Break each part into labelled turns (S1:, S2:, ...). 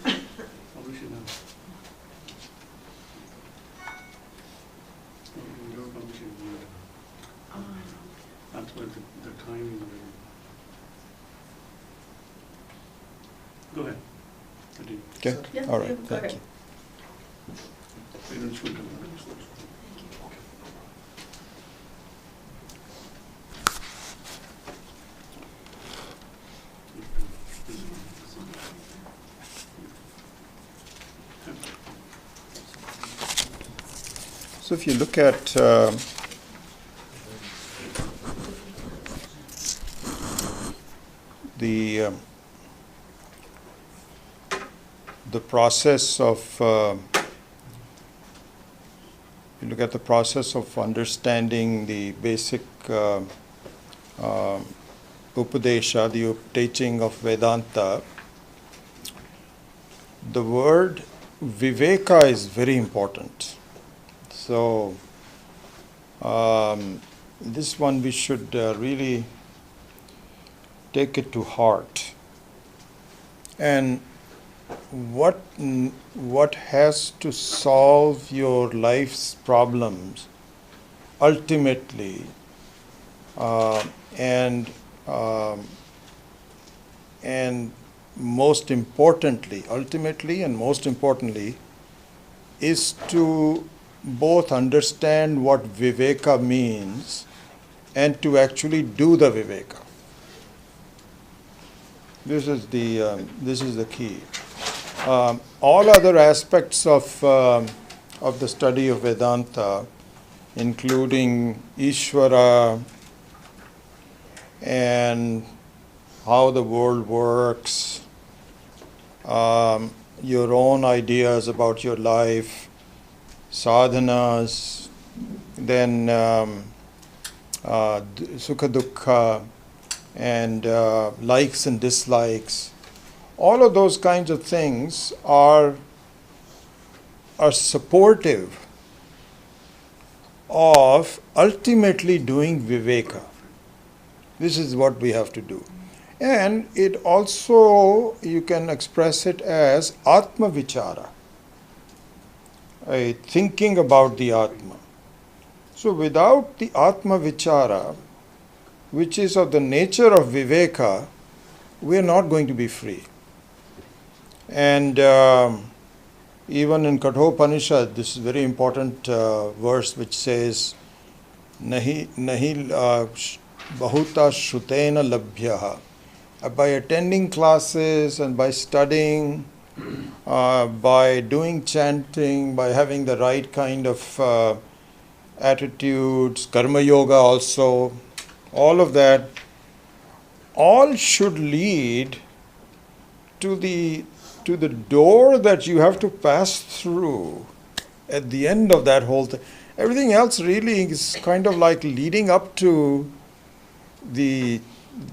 S1: Publish it now. You don't publish it now. That's why the timing of it. Go ahead.
S2: Okay.
S3: Yeah,
S2: All right.
S3: go
S2: Thank
S3: ahead.
S2: you.
S1: We don't shoot them.
S2: So if you look at the process of you look at the process of understanding the basic Upadesha, the teaching of Vedanta, the word Viveka is very important. So this one we should really take it to heart. And what has to solve your life's problems ultimately and most importantly, is to both understand what Viveka means and to actually do the Viveka. This is the key. All other aspects of the study of Vedanta, including Ishvara and how the world works, your own ideas about your life, sadhanas, then sukha dukkha, and likes and dislikes. All of those kinds of things are supportive of ultimately doing viveka. This is what we have to do. And it also, you can express it as Atma Vichara, thinking about the Atma. So without the Atma Vichara, which is of the nature of Viveka, we are not going to be free. And even in Kathopanishad, this is a very important verse which says, Nahi bahuta shrutena labhyaha. By attending classes and by studying, by doing chanting, by having the right kind of attitudes, karma yoga also, all of that, all should lead to the door that you have to pass through at the end of that whole thing. Everything else really is kind of like leading up to the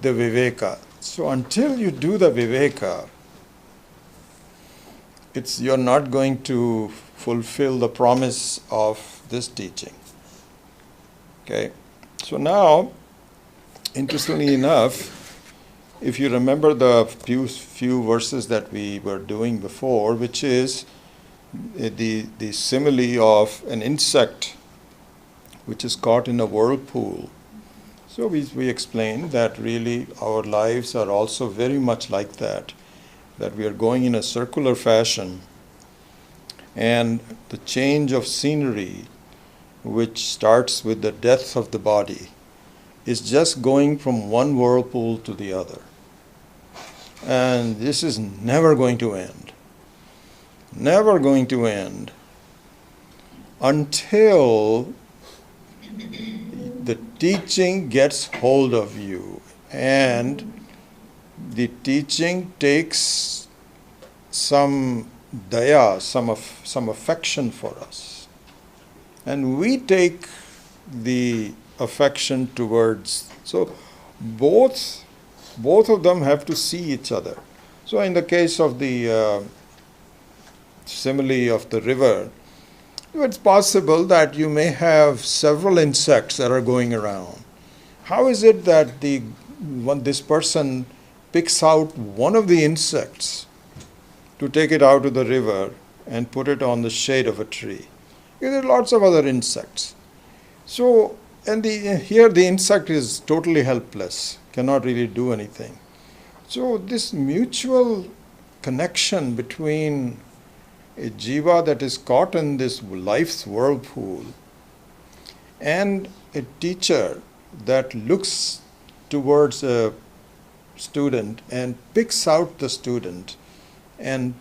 S2: viveka. So until you do the viveka, you're not going to fulfill the promise of this teaching. Okay? So now, interestingly enough, if you remember the few verses that we were doing before, which is the simile of an insect which is caught in a whirlpool. So we explained that really our lives are also very much like that we are going in a circular fashion, and the change of scenery, which starts with the death of the body, is just going from one whirlpool to the other. And this is never going to end. Never going to end until the teaching gets hold of you and the teaching takes some daya, some affection for us. And we take the affection towards, so both of them have to see each other. So in the case of the simile of the river, it's possible that you may have several insects that are going around. How is it that this person picks out one of the insects to take it out to the river and put it on the shade of a tree. There are lots of other insects. So, and here the insect is totally helpless, cannot really do anything. So this mutual connection between a jiva that is caught in this life's whirlpool and a teacher that looks towards a student and picks out the student and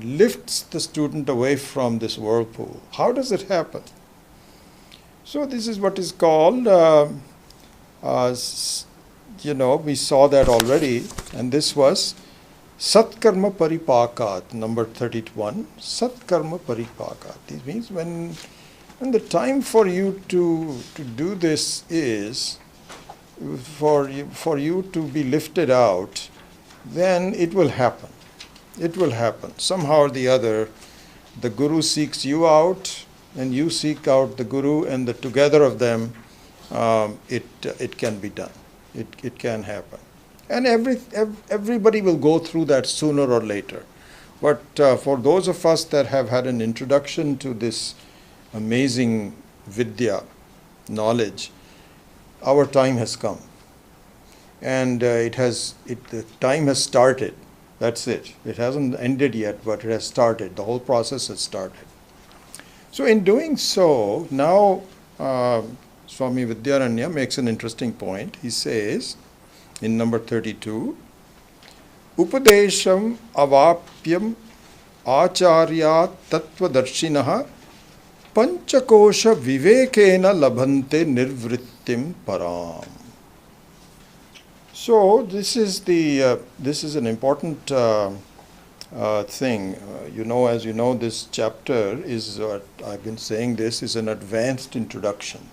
S2: lifts the student away from this whirlpool. How does it happen? So this is what is called, we saw that already, and this was Satkarma Paripakat, number 31. Satkarma Paripakat. This means when the time for you to do this is for you to be lifted out, then it will happen. It will happen. Somehow or the other, the Guru seeks you out, and you seek out the Guru, and the together of them, it can be done. It can happen. And everybody will go through that sooner or later. But for those of us that have had an introduction to this amazing vidya, knowledge, our time has come. And the time has started. That's it. It hasn't ended yet, but it has started. The whole process has started. So in doing so, now Swami Vidyaranya makes an interesting point. He says, in number 32, Upadesham avapyam acharya tattvadarshinaha panchakosha vivekena labhante nirvrittim param. So this is an important thing. As you know, this chapter is, I've been saying this, is an advanced introduction.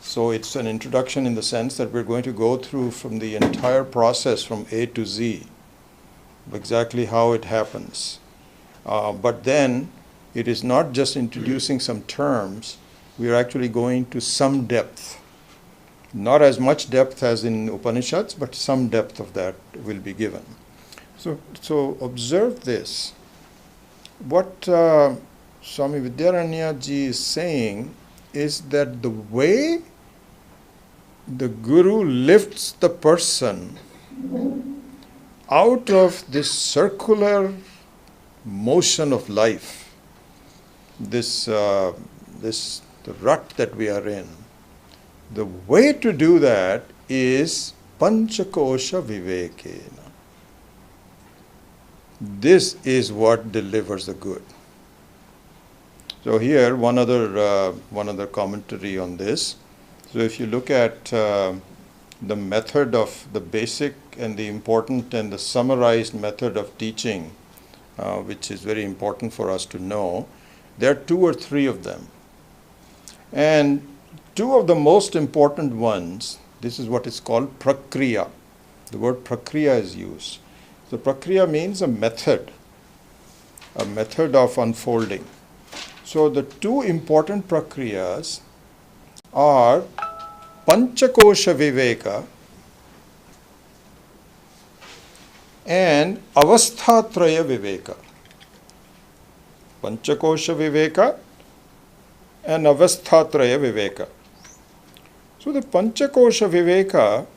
S2: So it's an introduction in the sense that we're going to go through from the entire process from A to Z, exactly how it happens. But then it is not just introducing some terms, we are actually going to some depth. Not as much depth as in Upanishads, but some depth of that will be given. So observe this. What Swami Vidyaranya ji is saying is that the way the Guru lifts the person out of this circular motion of life, the rut that we are in, the way to do that is Panchakosha Vivekena. This is what delivers the good. So here, one other commentary on this. So if you look at the method of the basic and the important and the summarized method of teaching, which is very important for us to know, there are 2 or 3 of them. And 2 of the most important ones, this is what is called prakriya. The word prakriya is used. So prakriya means a method of unfolding. So the 2 important prakriyas are Panchakosha Viveka and Avasthatraya Viveka. Panchakosha Viveka and Avasthatraya Viveka. So the Panchakosha Viveka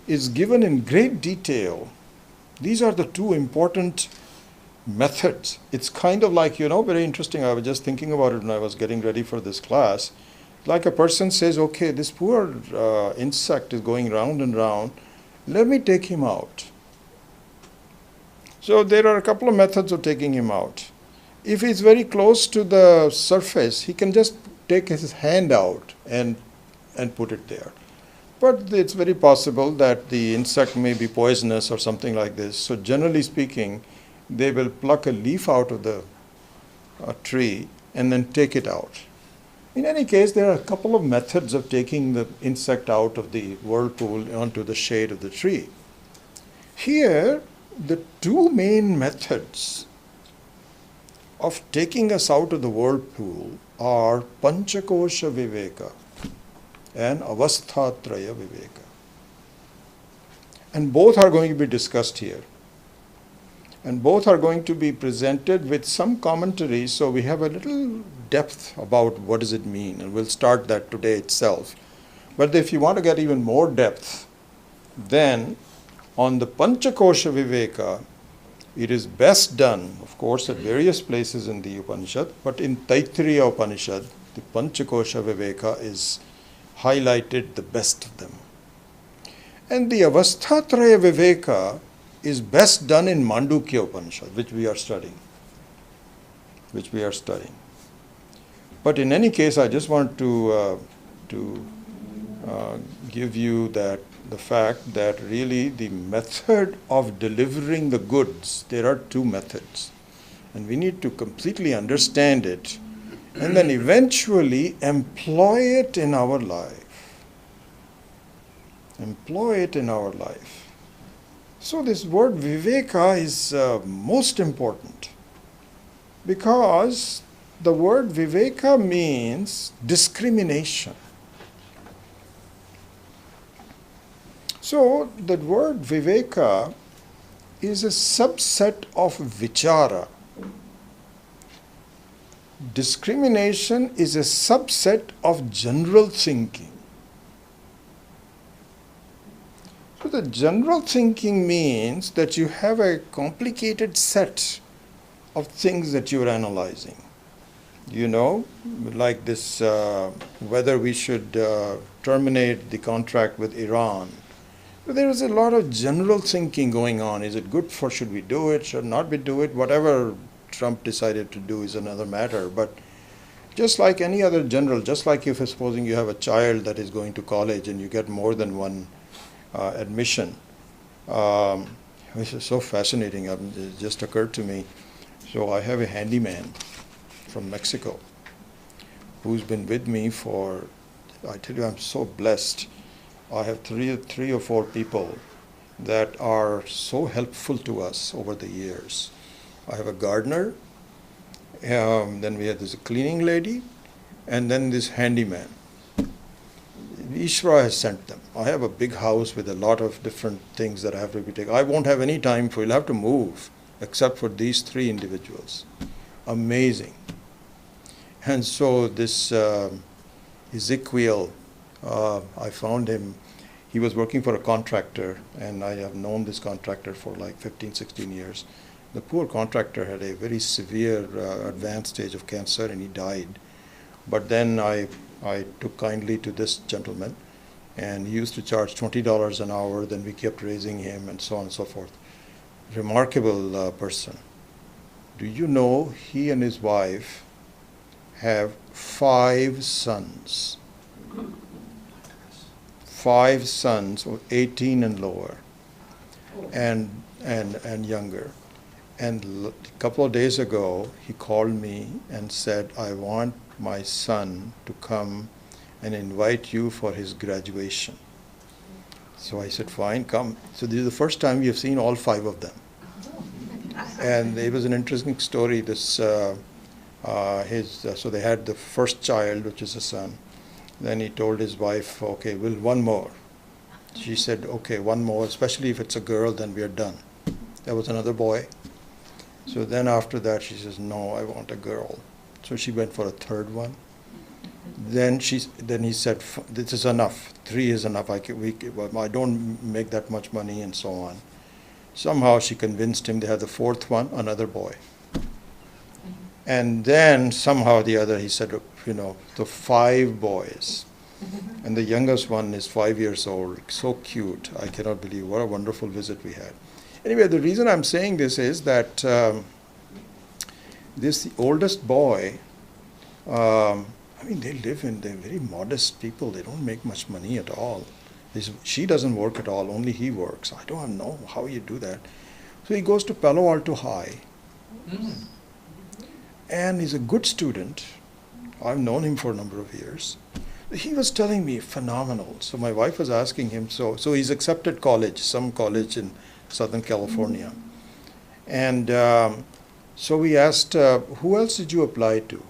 S2: is given in great detail. These are the 2 important methods. It's kind of like, very interesting. I was just thinking about it when I was getting ready for this class. Like a person says, okay, this poor insect is going round and round. Let me take him out. So there are a couple of methods of taking him out. If he's very close to the surface, he can just take his hand out and put it there. But it's very possible that the insect may be poisonous or something like this. So generally speaking, they will pluck a leaf out of the tree and then take it out. In any case, there are a couple of methods of taking the insect out of the whirlpool onto the shade of the tree. Here, the 2 main methods of taking us out of the whirlpool are Panchakosha Viveka and Avasthatraya Viveka. And both are going to be discussed here. And both are going to be presented with some commentary, so we have a little depth about what does it mean, and we'll start that today itself. But if you want to get even more depth, then on the Panchakosha Viveka, it is best done, of course, at various places in the Upanishad, but in Taittiriya Upanishad, the Panchakosha Viveka is highlighted the best of them. And the Avasthatraya Viveka is best done in Mandukya Upanishad, which we are studying. But in any case, I just want to give you that the fact that really the method of delivering the goods, there are two methods. And we need to completely understand it and then eventually employ it in our life. So this word viveka is most important, because the word viveka means discrimination. So the word viveka is a subset of vichara. Discrimination is a subset of general thinking. So the general thinking means that you have a complicated set of things that you're analyzing. Like this, whether we should terminate the contract with Iran. So there is a lot of general thinking going on. Is it good for, should we do it, should not we do it? Whatever Trump decided to do is another matter. But just like any other general, just like if supposing you have a child that is going to college and you get more than one admission, which is so fascinating. It just occurred to me. So I have a handyman from Mexico who's been with me for, I tell you, I'm so blessed. I have three or four people that are so helpful to us over the years. I have a gardener, then we have this cleaning lady, and then this handyman. Ishvara has sent them. I have a big house with a lot of different things that I have to be taken. I won't have any time for, you'll have to move, except for these three individuals. Amazing. And so this Ezekiel, I found him, he was working for a contractor, and I have known this contractor for like 15, 16 years. The poor contractor had a very severe advanced stage of cancer, and he died. But then I took kindly to this gentleman, and he used to charge $20 an hour, then we kept raising him, and so on and so forth. Remarkable person. Do you know he and his wife have 5 sons? 5 sons, 18 and lower, and younger. And a couple of days ago, he called me and said, I want my son to come and invite you for his graduation. So I said, fine, come. So this is the first time we have seen all 5 of them. And it was an interesting story. So they had the first child, which is a son. Then he told his wife, okay, well, one more. She said, okay, one more, especially if it's a girl, then we are done. There was another boy. So then after that, she says, no, I want a girl. So she went for a third one. Then he said, this is enough. 3 is enough. I don't make that much money, and so on. Somehow she convinced him. They had the 4th one, another boy. And then somehow the other, he said, the 5 boys. And the youngest one is 5 years old, so cute. I cannot believe what a wonderful visit we had. Anyway, the reason I'm saying this is that the oldest boy, they're very modest people. They don't make much money at all. She doesn't work at all, only he works. I don't know how you do that. So he goes to Palo Alto High. And he's a good student. I've known him for a number of years. He was telling me, phenomenal. So my wife was asking him, so he's accepted college, some college in Southern California. And so we asked, who else did you apply to?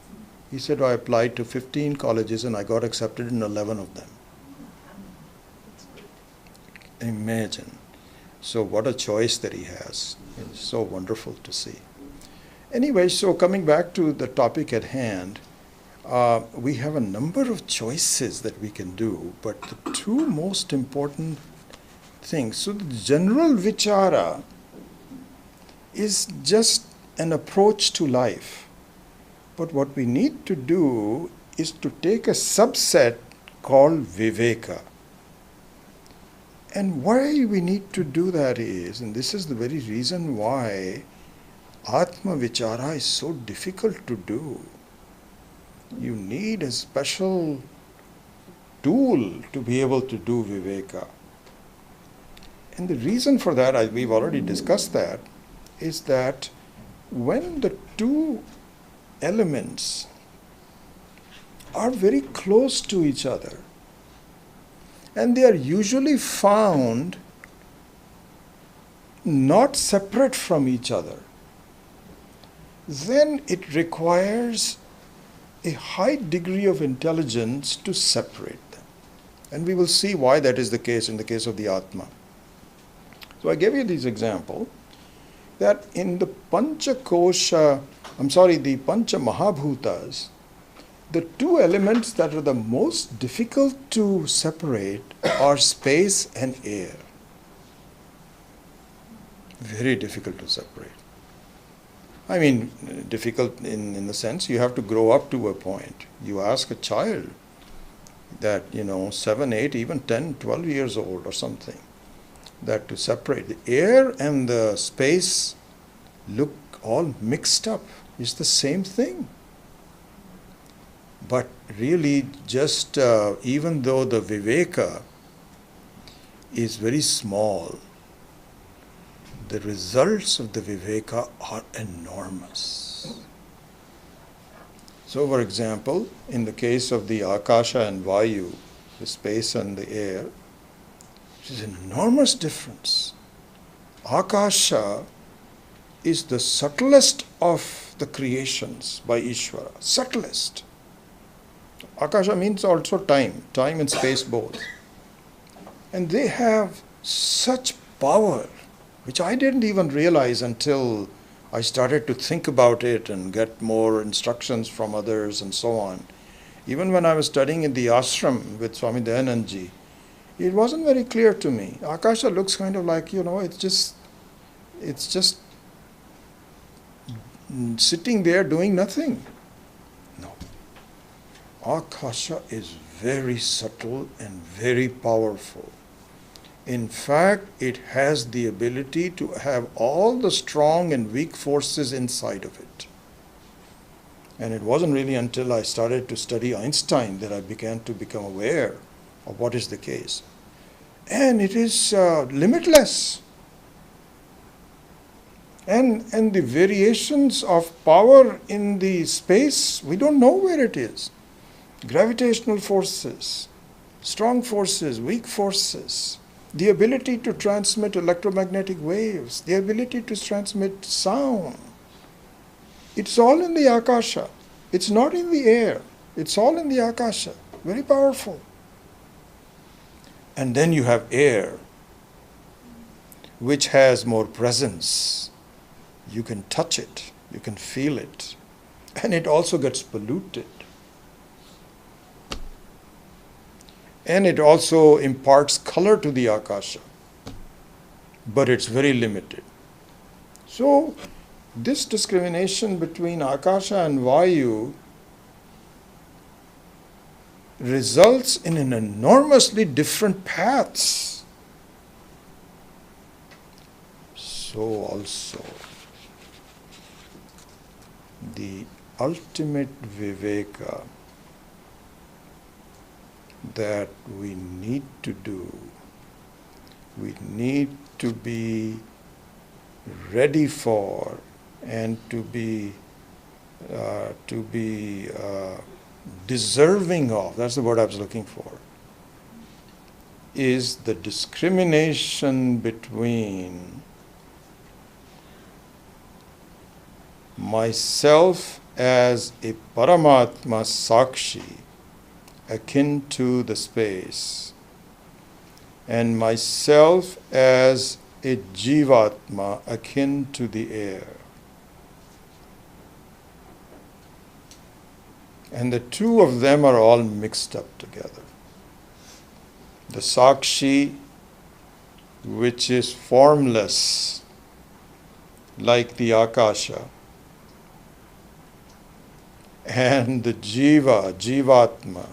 S2: He said, I applied to 15 colleges and I got accepted in 11 of them. Imagine. So what a choice that he has. It's so wonderful to see. Anyway, so coming back to the topic at hand, we have a number of choices that we can do, but the two most important things. So the general vichara is just an approach to life. But what we need to do is to take a subset called viveka. And why we need to do that is, and this is the very reason why Atma Vichara is so difficult to do. You need a special tool to be able to do Viveka. And the reason for that, we've already discussed that, is that when the two elements are very close to each other, and they are usually found not separate from each other, then it requires a high degree of intelligence to separate them. And we will see why that is the case in the case of the Atma. So I gave you this example that in the the Pancha Mahabhutas, the two elements that are the most difficult to separate are space and air. Very difficult to separate. I mean, difficult in the sense you have to grow up to a point. You ask a child that, 7, 8, even 10, 12 years old or something, that to separate the air and the space look all mixed up. It's the same thing. But really, just even though the viveka is very small, the results of the viveka are enormous. So, for example, in the case of the akasha and vayu, the space and the air, it is an enormous difference. Akasha is the subtlest of the creations by Ishvara, subtlest. Akasha means also time and space both. And they have such power, which I didn't even realize until I started to think about it and get more instructions from others and so on. Even when I was studying in the ashram with Swami Dayanandji, it wasn't very clear to me. Akasha looks kind of like, it's just sitting there doing nothing. No. Akasha is very subtle and very powerful. In fact, it has the ability to have all the strong and weak forces inside of it. And it wasn't really until I started to study Einstein that I began to become aware of what is the case. And it is limitless. And the variations of power in the space, we don't know where it is. Gravitational forces, strong forces, weak forces, the ability to transmit electromagnetic waves, the ability to transmit sound. It's all in the akasha. It's not in the air. It's all in the akasha. Very powerful. And then you have air, which has more presence. You can touch it, you can feel it, and it also gets polluted. And it also imparts color to the akasha, but it's very limited. So, this discrimination between akasha and vayu results in an enormously different paths. So also, the ultimate viveka that we need to do, we need to be ready for and to be deserving of, that's the word I was looking for, is the discrimination between myself as a Paramatma Sakshi, akin to the space, and myself as a Jivatma akin to the air. And the two of them are all mixed up together. The Sakshi, which is formless, like the Akasha, and the Jivatma.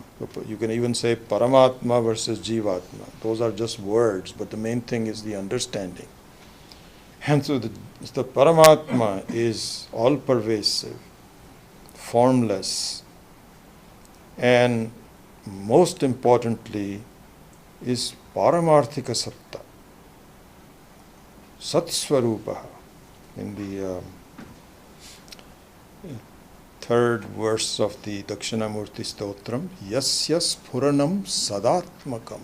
S2: You can even say Paramatma versus Jivatma. Those are just words, but the main thing is the understanding. And so the Paramatma is all-pervasive, formless, and most importantly is Paramarthika Satta, Satsvarupaha. In the third verse of the Dakshinamurti Stotram, Yasya Sphuranam Sadatmakam.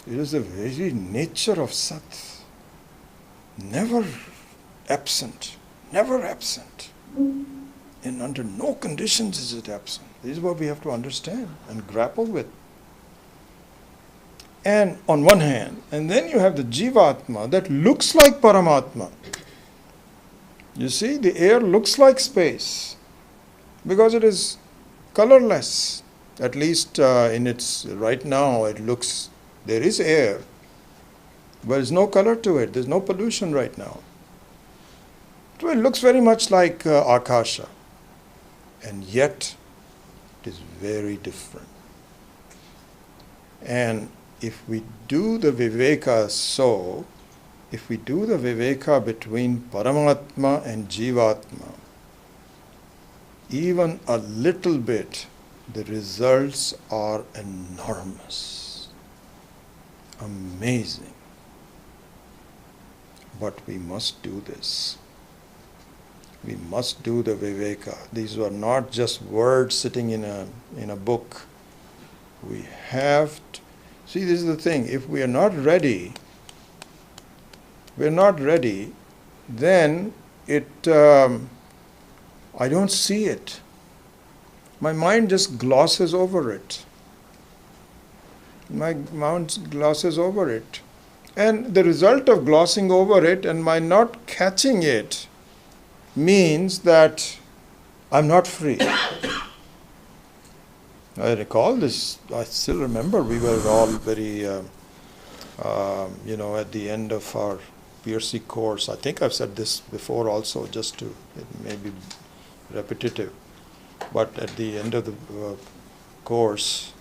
S2: It is the very nature of Sat. Never absent. Never absent. And under no conditions is it absent. This is what we have to understand and grapple with. And on one hand, and then you have the Jivatma that looks like Paramatma. You see, the air looks like space because it is colorless. At least in its, right now it looks, there is air, but there's no color to it. There's no pollution right now. So it looks very much like Akasha. And yet, it is very different. And if we do the Viveka so, if we do the Viveka between Paramatma and Jivatma, even a little bit, the results are enormous, amazing. But we must do this. We must do the Viveka. These are not just words sitting in a book. We have to. See, this is the thing. If we are not ready, then I don't see it. My mind just glosses over it. My mind glosses over it. And the result of glossing over it and my not catching it means that I'm not free. I recall this, I still remember we were all very, at the end of our PRC course. I think I've said this before also, just to, it may be repetitive. But at the end of the course,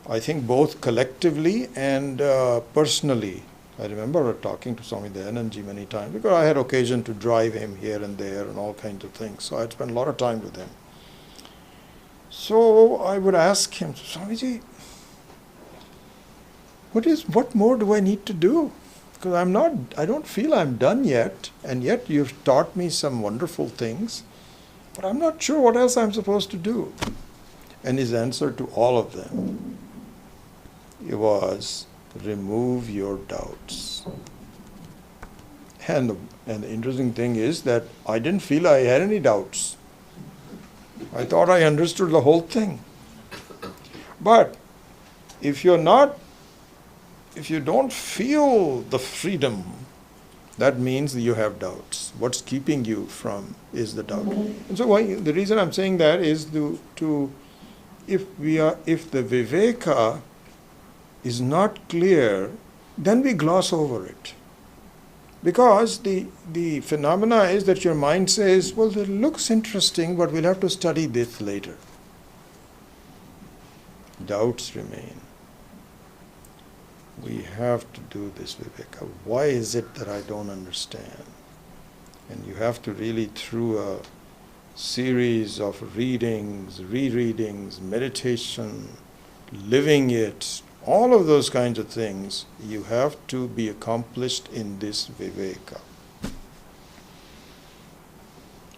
S2: I think both collectively and personally, I remember talking to Swami Dayanandji many times because I had occasion to drive him here and there and all kinds of things. So I'd spent a lot of time with him. So I would ask him, Swamiji, what more do I need to do? Because I don't feel I'm done yet, and yet you've taught me some wonderful things, but I'm not sure what else I'm supposed to do. And his answer to all of them, it was, remove your doubts. And the interesting thing is that I didn't feel I had any doubts. I thought I understood the whole thing. But if you don't feel the freedom, that means that you have doubts. What's keeping you from is the doubt. And so the reason I'm saying that is if the Viveka is not clear, then we gloss over it. Because the phenomena is that your mind says, well, it looks interesting, but we'll have to study this later. Doubts remain. We have to do this, Viveka. Why is it that I don't understand? And you have to really, through a series of readings, rereadings, meditation, living it, all of those kinds of things, you have to be accomplished in this Viveka.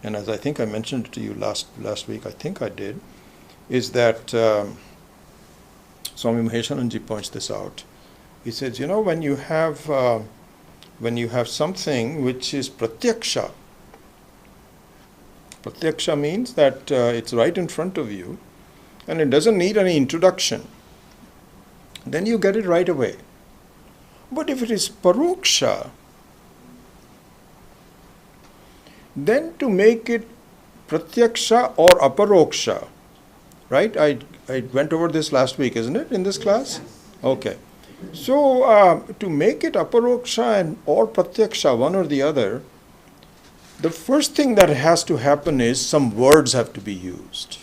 S2: And as I think I mentioned to you last week, I think I did, is that Swami Maheshananji points this out. He says, when you have something which is pratyaksha means that it's right in front of you, and it doesn't need any introduction. Then you get it right away. But if it is paroksha, then to make it pratyaksha or aparoksha, right? I went over this last week, isn't it, in this class? Okay. So to make it aparoksha and or pratyaksha, one or the other, the first thing that has to happen is some words have to be used.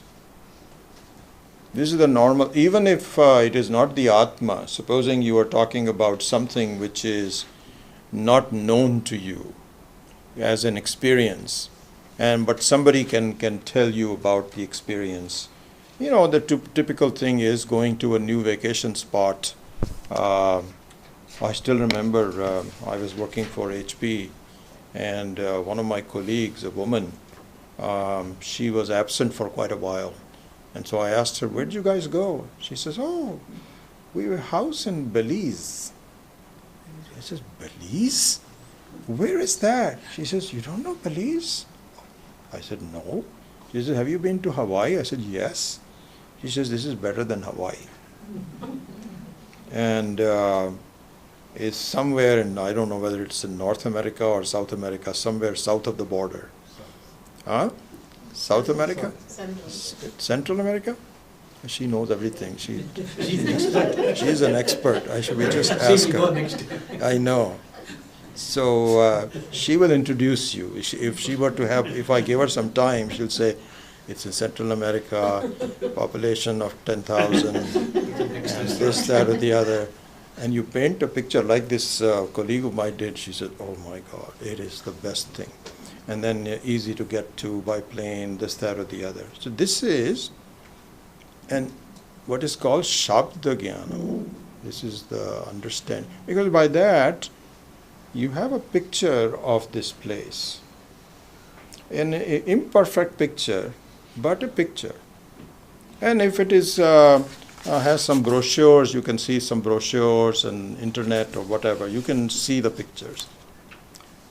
S2: This is the normal, even if it is not the Atma, supposing you are talking about something which is not known to you as an experience, but somebody can tell you about the experience. You know, the typical thing is going to a new vacation spot. I still remember I was working for HP, and one of my colleagues, a woman, she was absent for quite a while. And so I asked her, where'd you guys go? She says, oh, we were house in Belize. I says, Belize? Where is that? She says, you don't know Belize? I said, no. She says, have you been to Hawaii? I said, yes. She says, this is better than Hawaii. And it's somewhere in, I don't know whether it's in North America or South America, somewhere south of the border. Huh? South America? Central America? She knows everything. She's an expert. We just ask her. I know. So she will introduce you. If she were to have, if I give her some time, she'll say, it's in Central America, population of 10,000, and this, that, or the other. And you paint a picture like this colleague of mine did. She said, oh my God, it is the best thing. And then easy to get to by plane, this, that, or the other. So this is what is called Shabda Jnana. This is the understanding. Because by that, you have a picture of this place. An imperfect picture, but a picture. And if it is has some brochures, you can see some brochures and internet or whatever, you can see the pictures.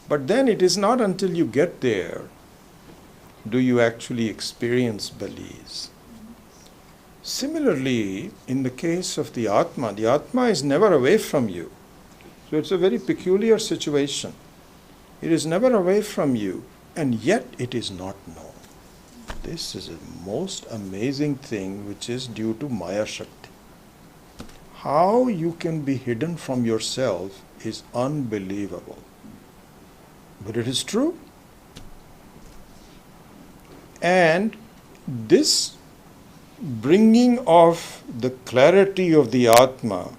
S2: But then it is not until you get there do you actually experience Belize. Similarly, in the case of the Atma is never away from you. So it's a very peculiar situation. It is never away from you, and yet it is not known. This is a most amazing thing which is due to Maya Shakti. How you can be hidden from yourself is unbelievable. But it is true. And this bringing of the clarity of the Atma,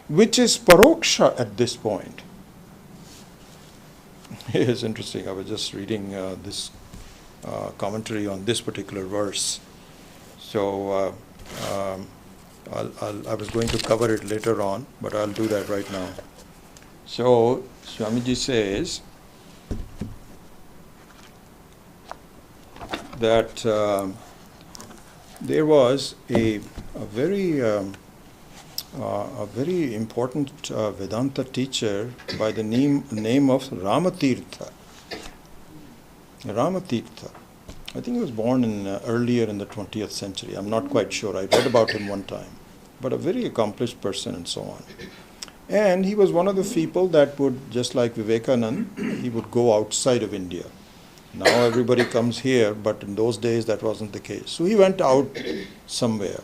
S2: which is paroksha at this point. It is interesting. I was just reading this commentary on this particular verse. So I was going to cover it later on, but I'll do that right now. So Swamiji says that there was a very important Vedanta teacher by the name of Ramatirtha. Ramatirtha. I think he was born earlier in the 20th century. I'm not quite sure. I read about him one time. But a very accomplished person and so on. And he was one of the people that would, just like Vivekananda, he would go outside of India. Now everybody comes here, but in those days that wasn't the case. So he went out somewhere.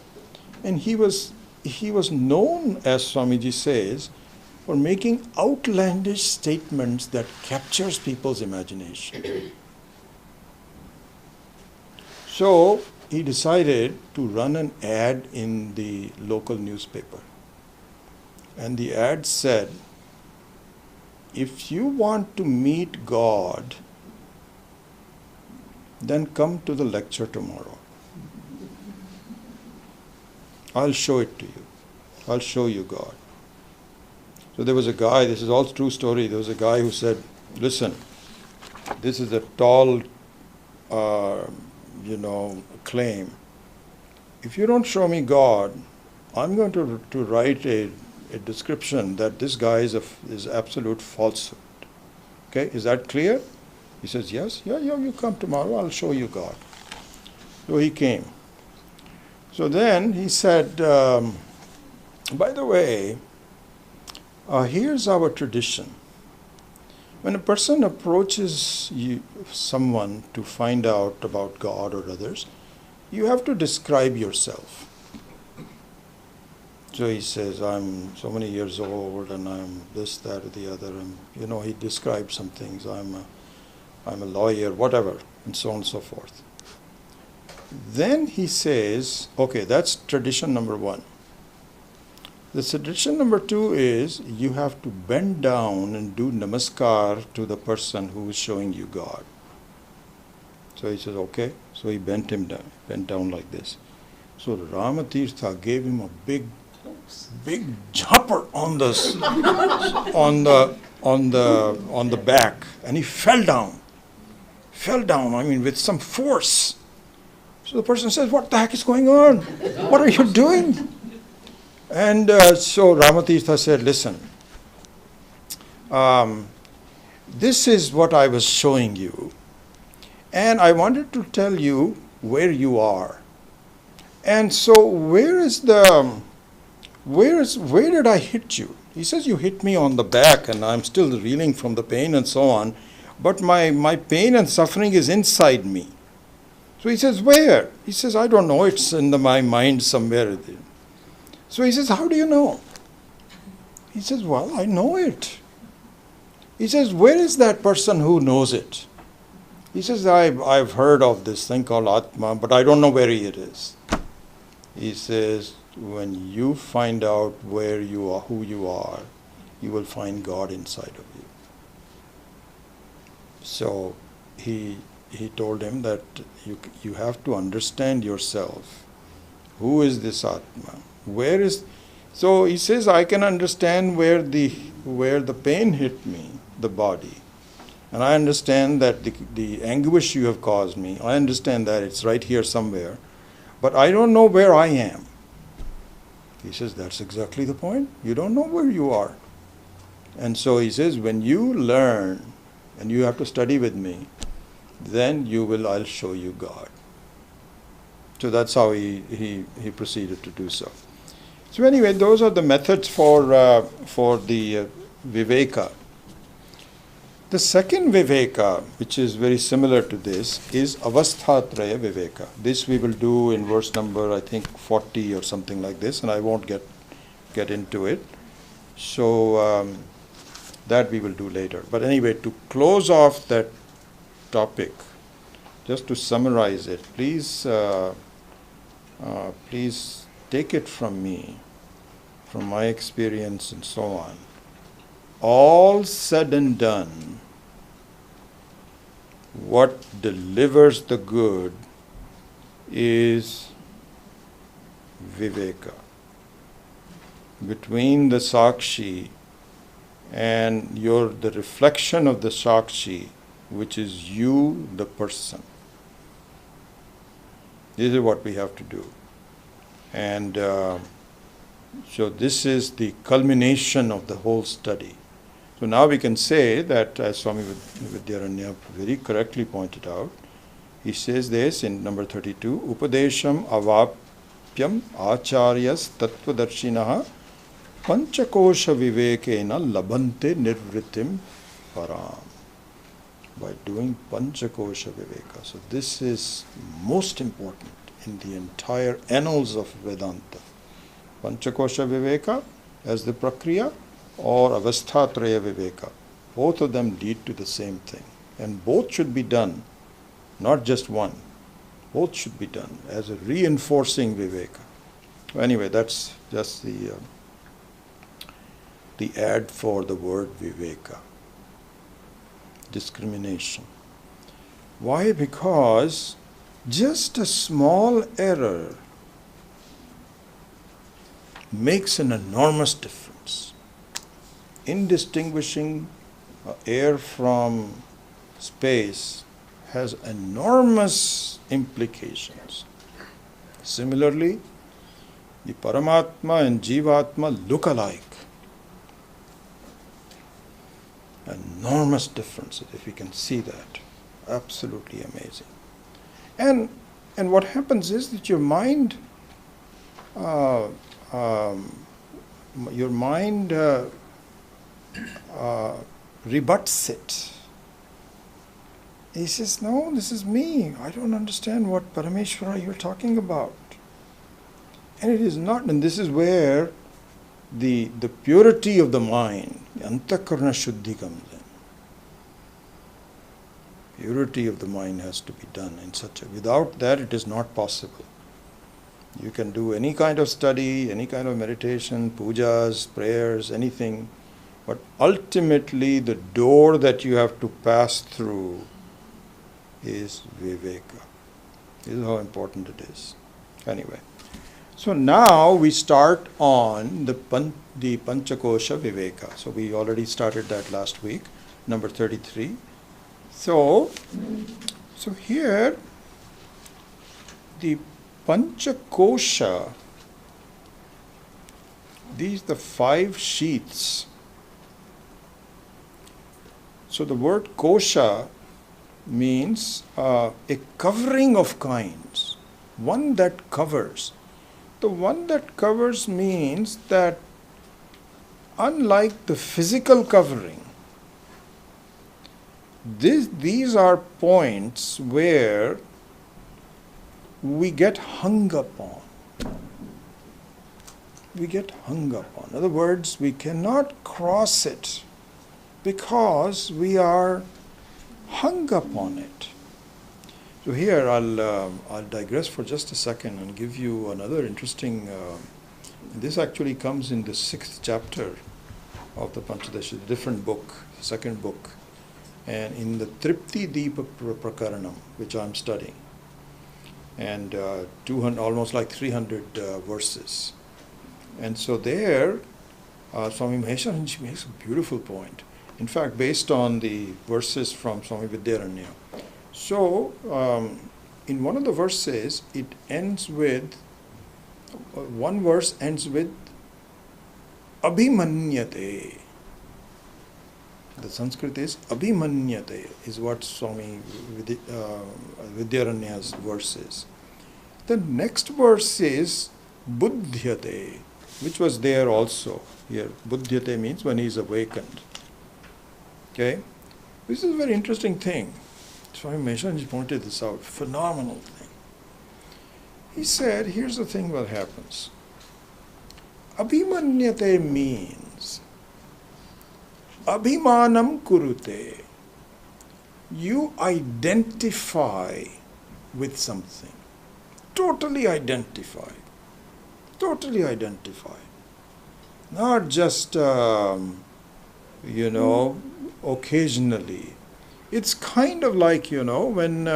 S2: And he was known, as Swamiji says, for making outlandish statements that captures people's imagination. So he decided to run an ad in the local newspaper. And the ad said, if you want to meet God, then come to the lecture tomorrow. I'll show it to you. I'll show you God. So there was a guy, this is all true story, there was a guy who said, listen, this is a tall, claim. If you don't show me God, I'm going to write a description that this guy is absolute falsehood. Okay, is that clear? He says, yes, yeah, you come tomorrow, I'll show you God. So he came. So then he said, by the way, Here's our tradition. When a person approaches someone to find out about God or others, you have to describe yourself. So he says, I'm so many years old and I'm this, that, or the other. And, he describes some things. I'm a lawyer, whatever, and so on and so forth. Then he says, okay, that's tradition number one. The tradition number two is you have to bend down and do namaskar to the person who is showing you God. So he says, okay. So he bent down like this. So Ramatirtha gave him a big jumper on the back, and he fell down. With some force. So the person says, what the heck is going on? What are you doing? And so Ramatirtha said, listen, this is what I was showing you. And I wanted to tell you where you are. And so where did I hit you? He says, you hit me on the back and I'm still reeling from the pain and so on. But my pain and suffering is inside me. So he says, where? He says, I don't know. It's in my mind somewhere. So he says, how do you know? He says, well, I know it. He says, where is that person who knows it? He says, I've heard of this thing called Atma, but I don't know where it is. He says, when you find out where you are, who you are, you will find God inside of you. So he told him that you have to understand yourself. Who is this Atma? So he says, I can understand where the pain hit me, the body. And I understand that the anguish you have caused me, I understand that it's right here somewhere. But I don't know where I am. He says, that's exactly the point. You don't know where you are. And so he says, when you learn, and you have to study with me, then I'll show you God. So that's how he proceeded to do so. So anyway, those are the methods for the Viveka. The second Viveka, which is very similar to this, is Avasthatraya Viveka. This we will do in verse number, I think, 40 or something like this, and I won't get into it. So that we will do later. But anyway, to close off that topic, just to summarize it, please take it from me, from my experience and so on. All said and done, what delivers the good is Viveka. Between the Sakshi and the reflection of the Sakshi, which is you, the person. This is what we have to do. And so this is the culmination of the whole study. So now we can say that, as Swami Vidyaranya very correctly pointed out, he says this in number 32, Upadesham avapyam acharyas tattvadarshinaha panchakosha vivekena labante nirvritim param. By doing panchakosha viveka. So this is most important in the entire annals of Vedanta. Panchakosha viveka as the prakriya, or avasthatraya viveka. Both of them lead to the same thing. And both should be done, not just one. Both should be done as a reinforcing viveka. Anyway, that's just the ad for the word viveka. Discrimination. Why? Because just a small error makes an enormous difference in distinguishing air from space. Has enormous implications. Similarly, the Paramatma and Jivatma look alike. Enormous differences, if you can see that. Absolutely amazing. And what happens is that your mind rebuts it. He says, no, this is me. I don't understand what Parameshwara you're talking about. And it is not, and this is where the purity of the mind, antakarna shuddhi comes in. Purity of the mind has to be done in such a, without that it is not possible. You can do any kind of study, any kind of meditation, pujas, prayers, anything, but ultimately the door that you have to pass through is viveka. This is how important it is. Anyway, so now we start on the Panchakosha Viveka. So we already started that last week, number 33. So here the Panchakosha, these the 5 sheaths. So the word kosha means a covering of kinds, one that covers. The one that covers means that unlike the physical covering, these are points where we get hung upon. We get hung upon. In other words, we cannot cross it because we are hung upon it. So here I'll digress for just a second and give you another interesting. This actually comes in the 6th chapter of the Panchadasi, different book, second book, and in the Tripti Deepa Prakaranam, which I'm studying, and 200, almost like 300 verses. And so there, Swami Maheswaranji makes a beautiful point. In fact, based on the verses from Swami Vidyaranya. So, in one of the verses, it ends with, one verse ends with Abhimanyate. The Sanskrit is Abhimanyate, is what Swami Vidyaranya's verse is. The next verse is Buddhyate, which was there also. Here, Buddhyate means when he is awakened. Okay? This is a very interesting thing. Swami Maheswaranji pointed this out. Phenomenal thing. He said, here's the thing what happens. Abhimanyate means Abhimanam kurute. You identify with something. Totally identify. Totally identify. Not just, occasionally. It's kind of like, when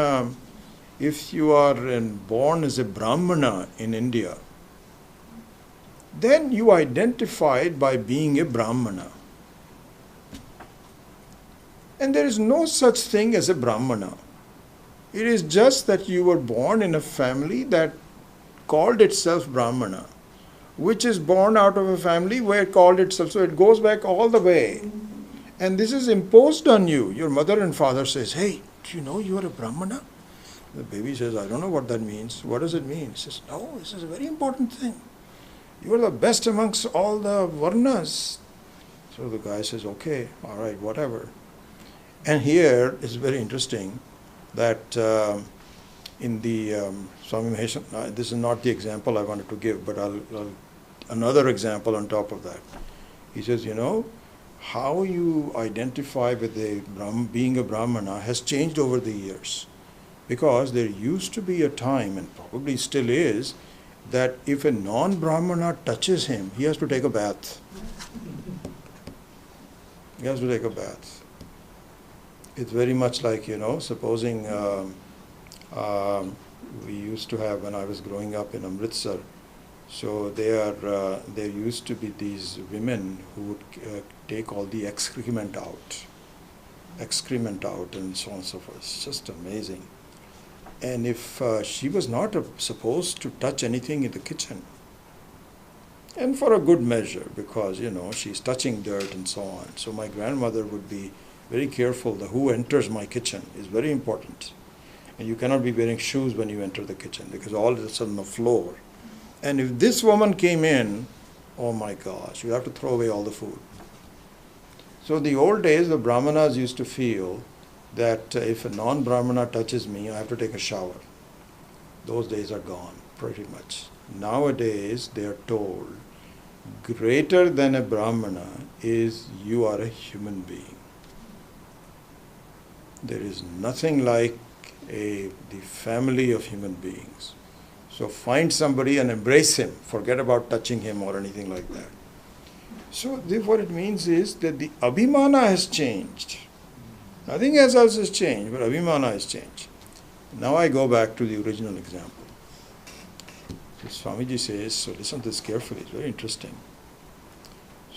S2: if you are born as a Brahmana in India, then you identified by being a Brahmana. And there is no such thing as a Brahmana. It is just that you were born in a family that called itself Brahmana, which is born out of a family where it called itself. So it goes back all the way. And this is imposed on you. Your mother and father says, hey, do you know you are a Brahmana? The baby says, I don't know what that means. What does it mean? He says, no, this is a very important thing. You are the best amongst all the Varnas. So the guy says, okay, all right, whatever. And here it's very interesting that in the Swami Maheswaranji, this is not the example I wanted to give, but I'll another example on top of that. He says, how you identify with being a Brahmana has changed over the years. Because there used to be a time, and probably still is, that if a non-Brahmana touches him, he has to take a bath. He has to take a bath. It's very much like, supposing we used to have, when I was growing up in Amritsar, so there used to be these women who would take all the excrement out, and so on and so forth. It's just amazing. And if she was not supposed to touch anything in the kitchen, and for a good measure, because, she's touching dirt and so on. So my grandmother would be very careful that who enters my kitchen is very important. And you cannot be wearing shoes when you enter the kitchen, because all is on the floor. And if this woman came in, oh my gosh, you have to throw away all the food. So the old days, the Brahmanas used to feel that if a non-Brahmana touches me, I have to take a shower. Those days are gone, pretty much. Nowadays, they are told, greater than a Brahmana is you are a human being. There is nothing like the family of human beings. So find somebody and embrace him. Forget about touching him or anything like that. So what it means is that the abhimana has changed. Nothing else has changed, but abhimana has changed. Now I go back to the original example. So Swamiji says, so listen to this carefully, it's very interesting.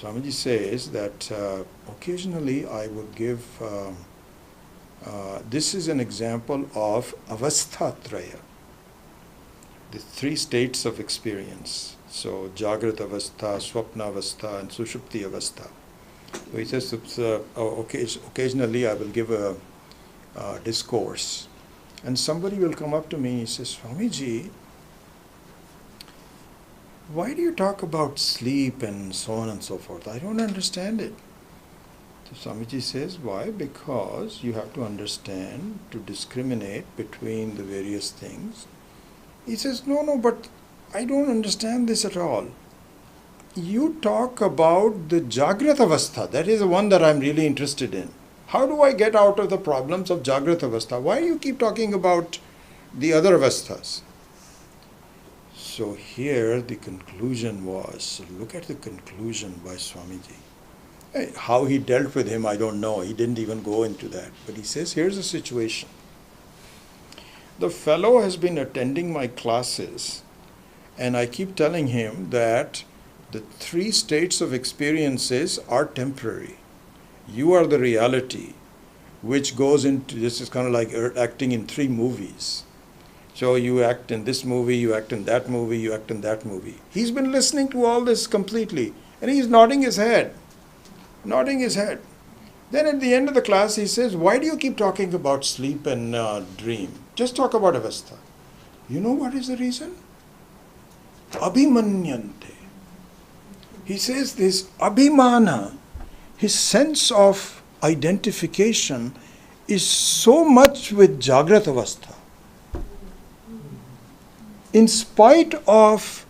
S2: Swamiji says that occasionally I would give, this is an example of avasthatraya, the three states of experience. So Jagrata avastha, Swapna avastha, and Sushupti avastha. So he says, occasionally I will give a discourse, and somebody will come up to me and he says, Swamiji, why do you talk about sleep and so on and so forth? I don't understand it. So Swamiji says, why? Because you have to understand to discriminate between the various things. He says, no, but I don't understand this at all. You talk about the Jagrata avastha, that is the one that I'm really interested in. How do I get out of the problems of Jagrata avastha? Why do you keep talking about the other avasthas? So here the conclusion was, look at the conclusion by Swamiji. How he dealt with him, I don't know. He didn't even go into that. But he says, here's the situation. The fellow has been attending my classes, and I keep telling him that the three states of experiences are temporary. You are the reality, which goes into, this is kind of like acting in three movies. So you act in this movie, you act in that movie, you act in that movie. He's been listening to all this completely, and he's nodding his head. Then at the end of the class, he says, why do you keep talking about sleep and dream? Just talk about avastha. You know what is the reason? Abhimanyante. He says this abhimana, his sense of identification is so much with Jagrata avastha. In spite of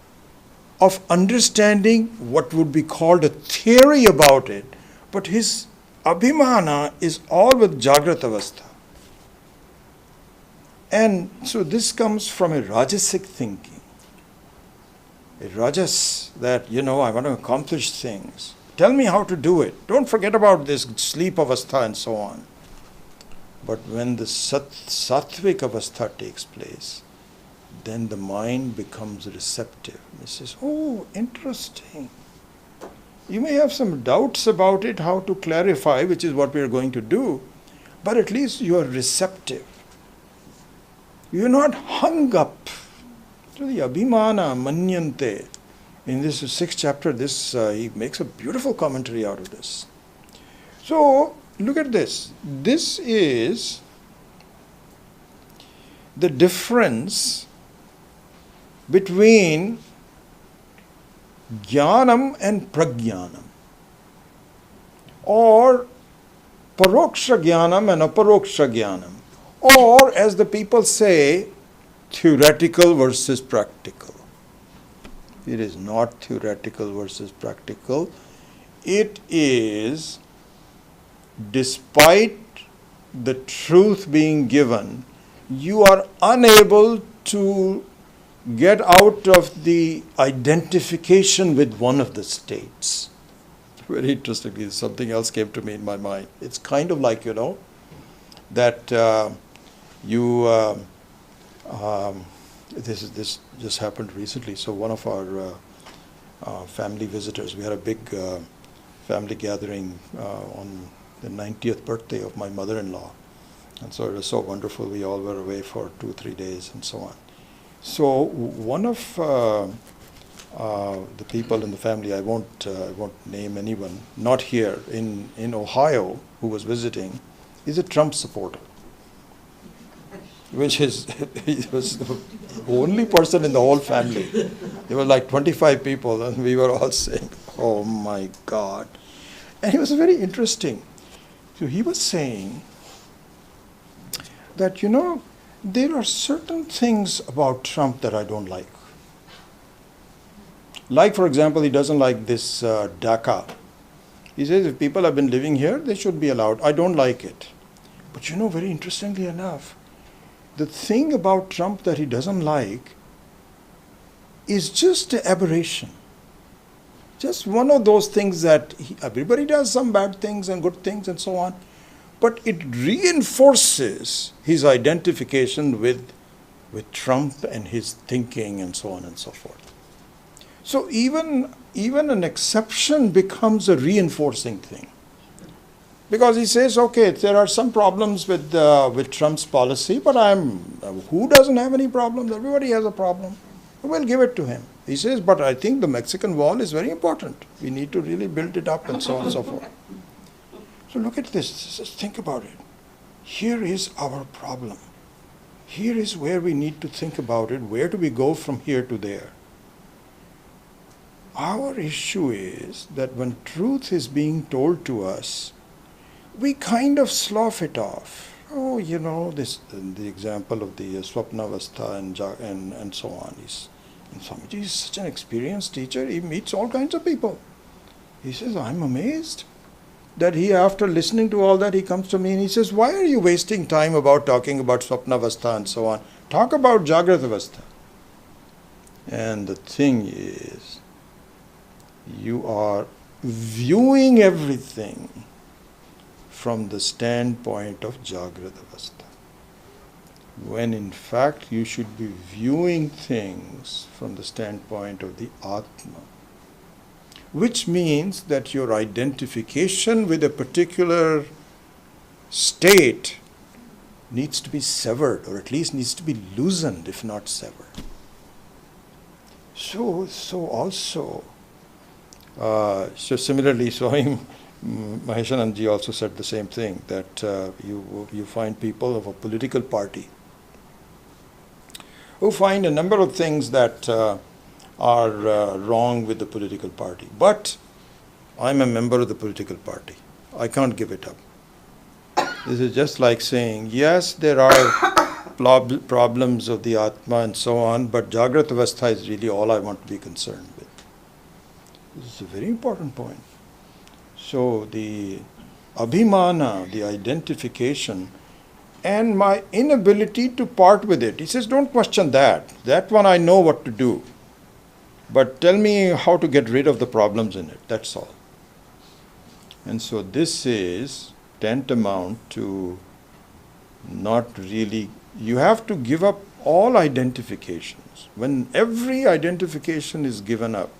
S2: understanding what would be called a theory about it, but his abhimana is all with Jagrata avastha. And so this comes from a rajasic thinking. A rajas that, I want to accomplish things. Tell me how to do it. Don't forget about this sleep avastha and so on. But when the sattvic avastha takes place, then the mind becomes receptive. It says, oh, interesting. You may have some doubts about it, how to clarify, which is what we are going to do, but at least you are receptive. You are not hung up. So the abhimana manyante, in this 6th chapter, he makes a beautiful commentary out of this. So look at this. This is the difference between jnanam and prajnanam, or paroksha jnanam and aparoksha jnanam, or as the people say, theoretical versus practical. It is not theoretical versus practical. It is, despite the truth being given, you are unable to get out of the identification with one of the states. Very interestingly, something else came to me in my mind. It's kind of like, that this just happened recently. So one of our family visitors, we had a big family gathering on the 90th birthday of my mother-in-law. And so it was so wonderful. We all were away for 2-3 days and so on. So one of the people in the family, I won't name anyone, not here, in Ohio, who was visiting, is a Trump supporter. Which is, he was the only person in the whole family. There were like 25 people, and we were all saying, oh my God. And he was very interesting. So he was saying that, there are certain things about Trump that I don't like. Like, for example, he doesn't like this DACA. He says if people have been living here, they should be allowed. I don't like it. But very interestingly enough, the thing about Trump that he doesn't like is just an aberration. Just one of those things that everybody does some bad things and good things and so on, but it reinforces his identification with Trump and his thinking and so on and so forth. So even an exception becomes a reinforcing thing. Because he says, okay, there are some problems with Trump's policy, but who doesn't have any problems? Everybody has a problem. We'll give it to him. He says, but I think the Mexican wall is very important. We need to really build it up and so on and so forth. So look at this. Just think about it. Here is our problem. Here is where we need to think about it. Where do we go from here to there? Our issue is that when truth is being told to us, we kind of slough it off. Oh, the example of the Swapnavastha and so on. Swamiji is such an experienced teacher. He meets all kinds of people. He says, I'm amazed that after listening to all that, he comes to me and he says, why are you wasting time talking about Swapnavastha and so on? Talk about Jagratavastha. And the thing is, you are viewing everything from the standpoint of Jagrata Avastha, when in fact you should be viewing things from the standpoint of the Atma, which means that your identification with a particular state needs to be severed, or at least needs to be loosened, if not severed. So similarly, Maheshanandji also said the same thing, that you find people of a political party who find a number of things that are wrong with the political party. But I'm a member of the political party. I can't give it up. This is just like saying, yes, there are problems of the Atma and so on, but Jagrata Avastha is really all I want to be concerned with. This is a very important point. So the abhimana, the identification, and my inability to part with it. He says, don't question that. That one I know what to do. But tell me how to get rid of the problems in it. That's all. And so this is tantamount to not really, you have to give up all identifications. When every identification is given up.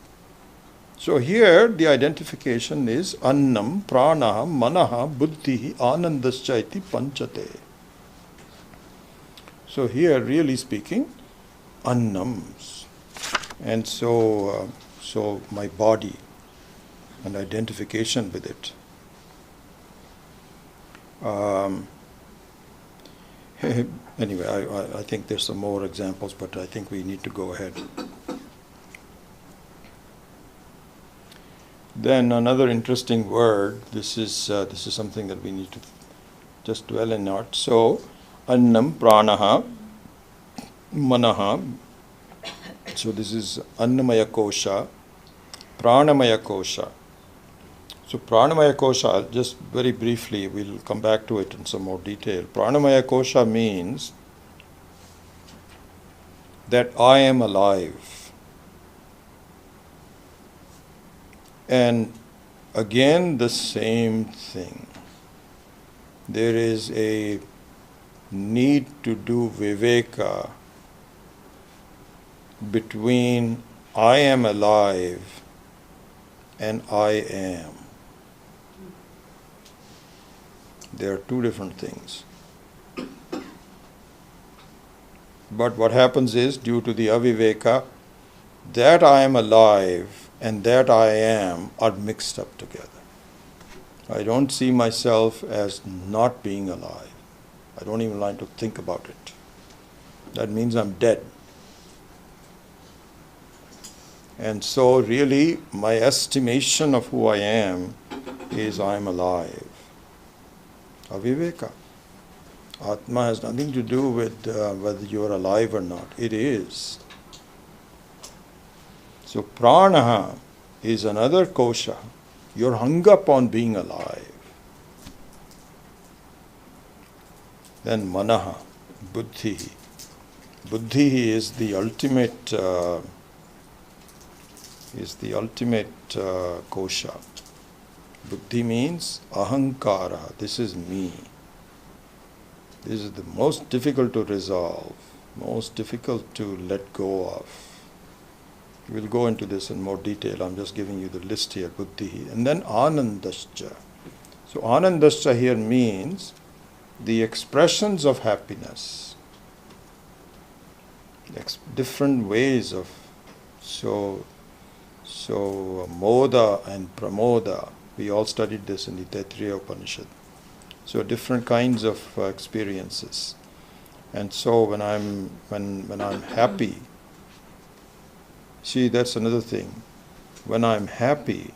S2: So here the identification is annam, pranaha, manaha, buddhihi, anandaschaiti, panchate. So here, really speaking, annams. And so my body and identification with it. Anyway, I think there's some more examples, but I think we need to go ahead. Then another interesting word, this is something that we need to just dwell in on. So, annam, pranaha, manaha. So this is annamaya kosha, pranamaya kosha. So pranamaya kosha, just very briefly, we'll come back to it in some more detail. Pranamaya kosha means that I am alive. And again, the same thing. There is a need to do viveka between I am alive and I am. There are two different things. But what happens is, due to the aviveka, that I am alive and that I am are mixed up together. I don't see myself as not being alive. I don't even like to think about it. That means I'm dead. And so really my estimation of who I am is I am alive. Aviveka. Atma has nothing to do with whether you are alive or not. It is. So pranaha is another kosha. You're hung up on being alive. Then manaha, buddhi. Buddhi is the ultimate kosha. Buddhi means ahankara. This is me. This is the most difficult to resolve, most difficult to let go of. We'll go into this in more detail. I'm just giving you the list here, buddhi. And then anandascha. So anandascha here means the expressions of happiness. Different ways of, so moda and pramoda. We all studied this in the Taittiriya Upanishad. So different kinds of experiences. And so when I'm happy, see, that's another thing. When I'm happy,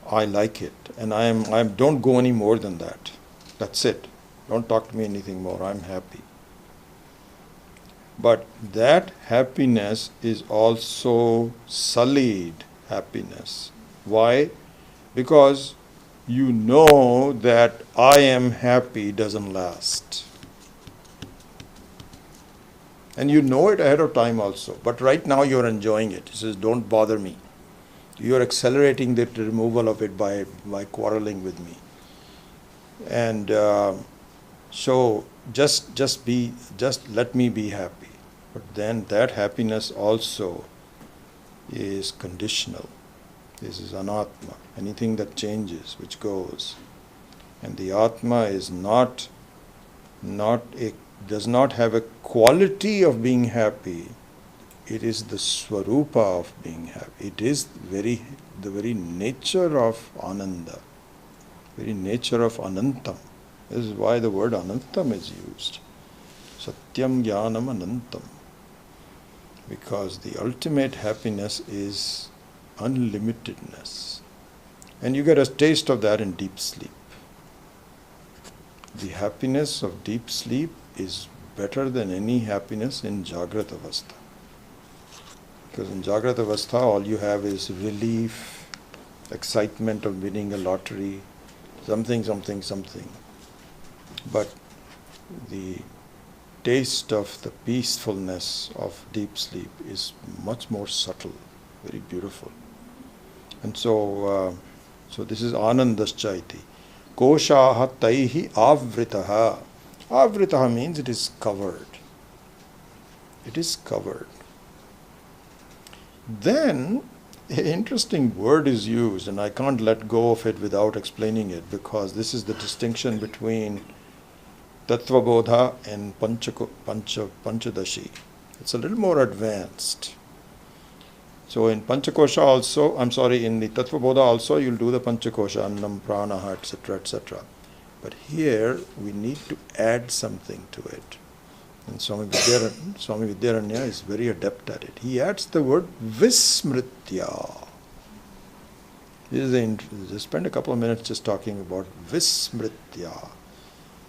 S2: I like it, and I don't go any more than that. That's it. Don't talk to me anything more. I'm happy. But that happiness is also sullied happiness. Why? Because you know that I am happy doesn't last. And you know it ahead of time also. But right now you're enjoying it. He says, don't bother me. You're accelerating the removal of it by quarreling with me. And so just let me be happy. But then that happiness also is conditional. This is anatma. Anything that changes, which goes. And the atma is does not have a quality of being happy. It is the swarupa of being happy. It is the very nature of ananda, very nature of anantam. This is why the word anantam is used. Satyam jnanam anantam. Because the ultimate happiness is unlimitedness. And you get a taste of that in deep sleep. The happiness of deep sleep is better than any happiness in Jagrata Avastha. Because in Jagrata Avastha, all you have is relief, excitement of winning a lottery, something. But the taste of the peacefulness of deep sleep is much more subtle, very beautiful. And so this is anandaschaiti. Koshaha taihi avritaha. Avritaha means it is covered. It is covered. Then an interesting word is used, and I can't let go of it without explaining it, because this is the distinction between Tattvabodha and Panchadasi. It's a little more advanced. So in Panchakosha also, in the Tattvabodha also, you'll do the Panchakosha, Annam, Pranaha, etc., etc. But here we need to add something to it. And Swami Vidyaranya is very adept at it. He adds the word Vismritya. Just spend a couple of minutes just talking about Vismritya.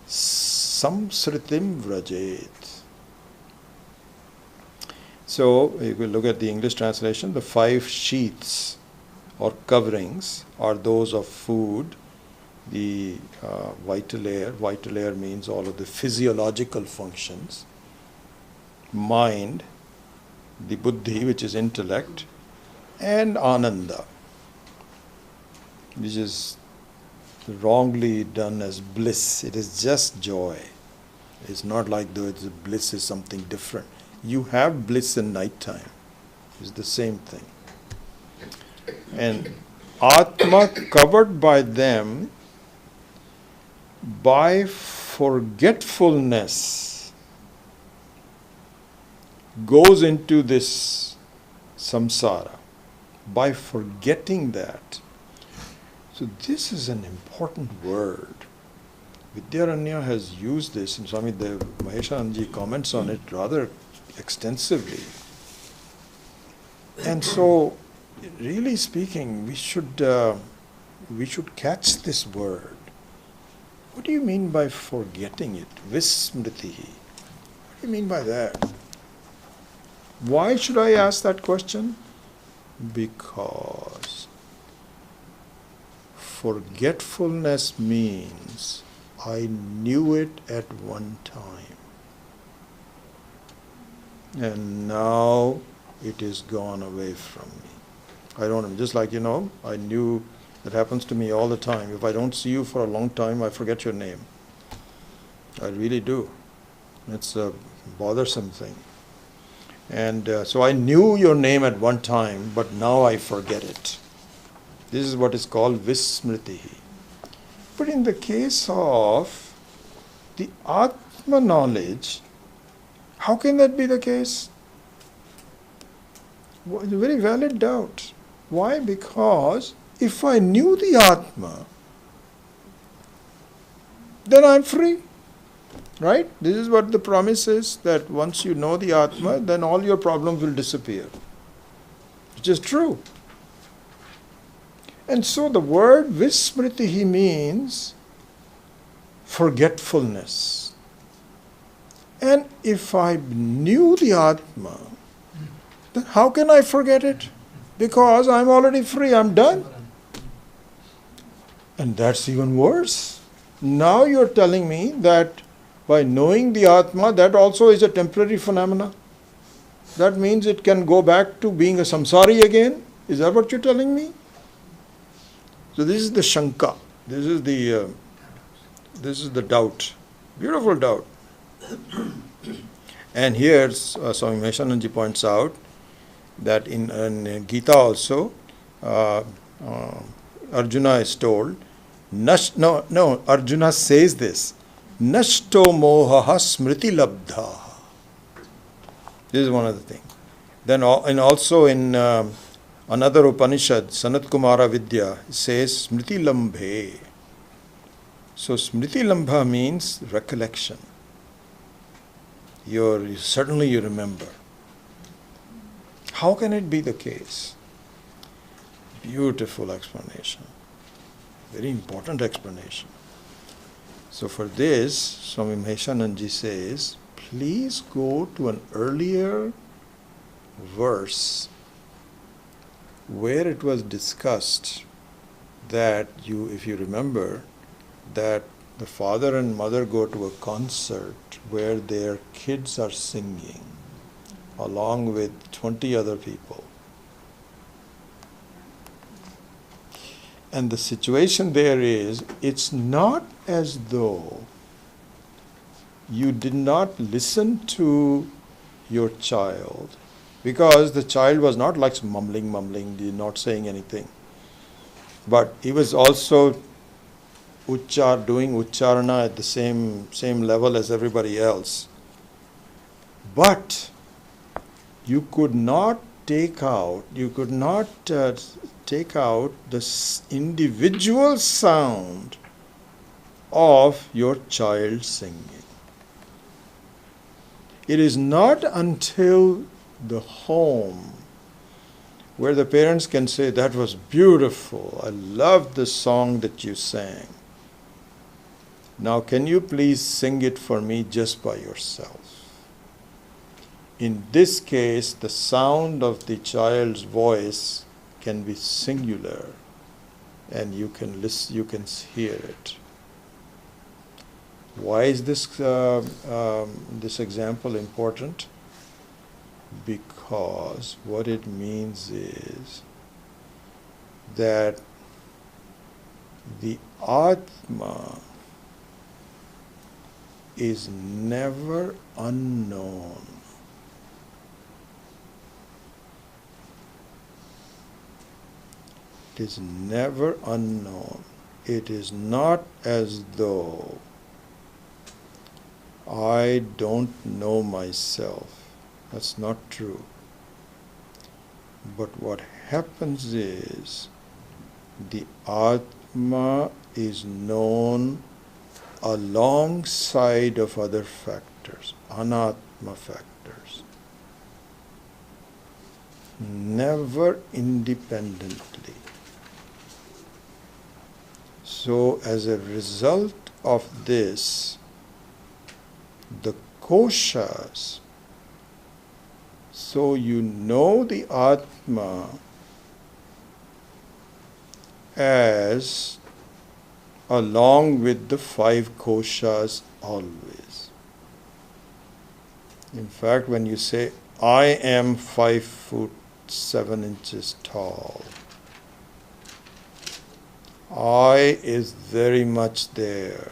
S2: Samsritim Vrajet. So, if we look at the English translation, the 5 sheaths or coverings are those of food, the vital air. Vital air means all of the physiological functions. Mind, the buddhi, which is intellect, and ananda, which is wrongly done as bliss. It is just joy. It's not like the bliss is something different. You have bliss in nighttime. It's the same thing. And Atma covered by them by forgetfulness goes into this samsara. By forgetting that. So this is an important word. Vidyaranya has used this, and Swami Maheshananji comments on it rather extensively. And so, really speaking, we should we should catch this word. What do you mean by forgetting it? Vismritihi. What do you mean by that? Why should I ask that question? Because forgetfulness means I knew it at one time, and now it is gone away from me. I don't know, just like, I knew, it happens to me all the time. If I don't see you for a long time, I forget your name. I really do. It's a bothersome thing. And so I knew your name at one time, but now I forget it. This is what is called Vismritihi. But in the case of the Atma knowledge, how can that be the case? Well, it's a very valid doubt. Why? Because if I knew the Atma, then I'm free. Right? This is what the promise is, that once you know the Atma, then all your problems will disappear. Which is true. And so the word Vismritihi means forgetfulness. And if I knew the Atma, then how can I forget it? Because I'm already free, I'm done. And that's even worse. Now you're telling me that by knowing the Atma, that also is a temporary phenomena. That means it can go back to being a samsari again. Is that what you're telling me? So this is the shanka. This is the doubt. Beautiful doubt. And here Swami Maheshananji points out that in Gita also, Arjuna is told, Arjuna says this, Nashto mohaha smriti labdha. This is one of the things. Then and also in another Upanishad, Sanat Kumara Vidya, says smriti lambhe. So smriti lambha means recollection. Certainly you remember. How can it be the case? Beautiful explanation. Very important explanation. So for this, Swami Maheshananji says, please go to an earlier verse where it was discussed that if you remember, that the father and mother go to a concert where their kids are singing along with 20 other people. And the situation there is, it's not as though you did not listen to your child, because the child was not like mumbling, not saying anything. But he was also doing ucharana at the same level as everybody else. But you could not take out the individual sound of your child singing. It is not until the home where the parents can say, that was beautiful, I loved the song that you sang. Now can you please sing it for me just by yourself? In this case, the sound of the child's voice can be singular, and you can listen, you can hear it. Why is this example important? Because what it means is that the Atma is never unknown. It is never unknown. It is not as though I don't know myself. That's not true. But what happens is the Atma is known alongside of other factors, anatma factors, never independently. So as a result of this, the koshas, so you know the Atma as along with the 5 koshas always. In fact, when you say, I am 5 foot 7 inches tall, I is very much there.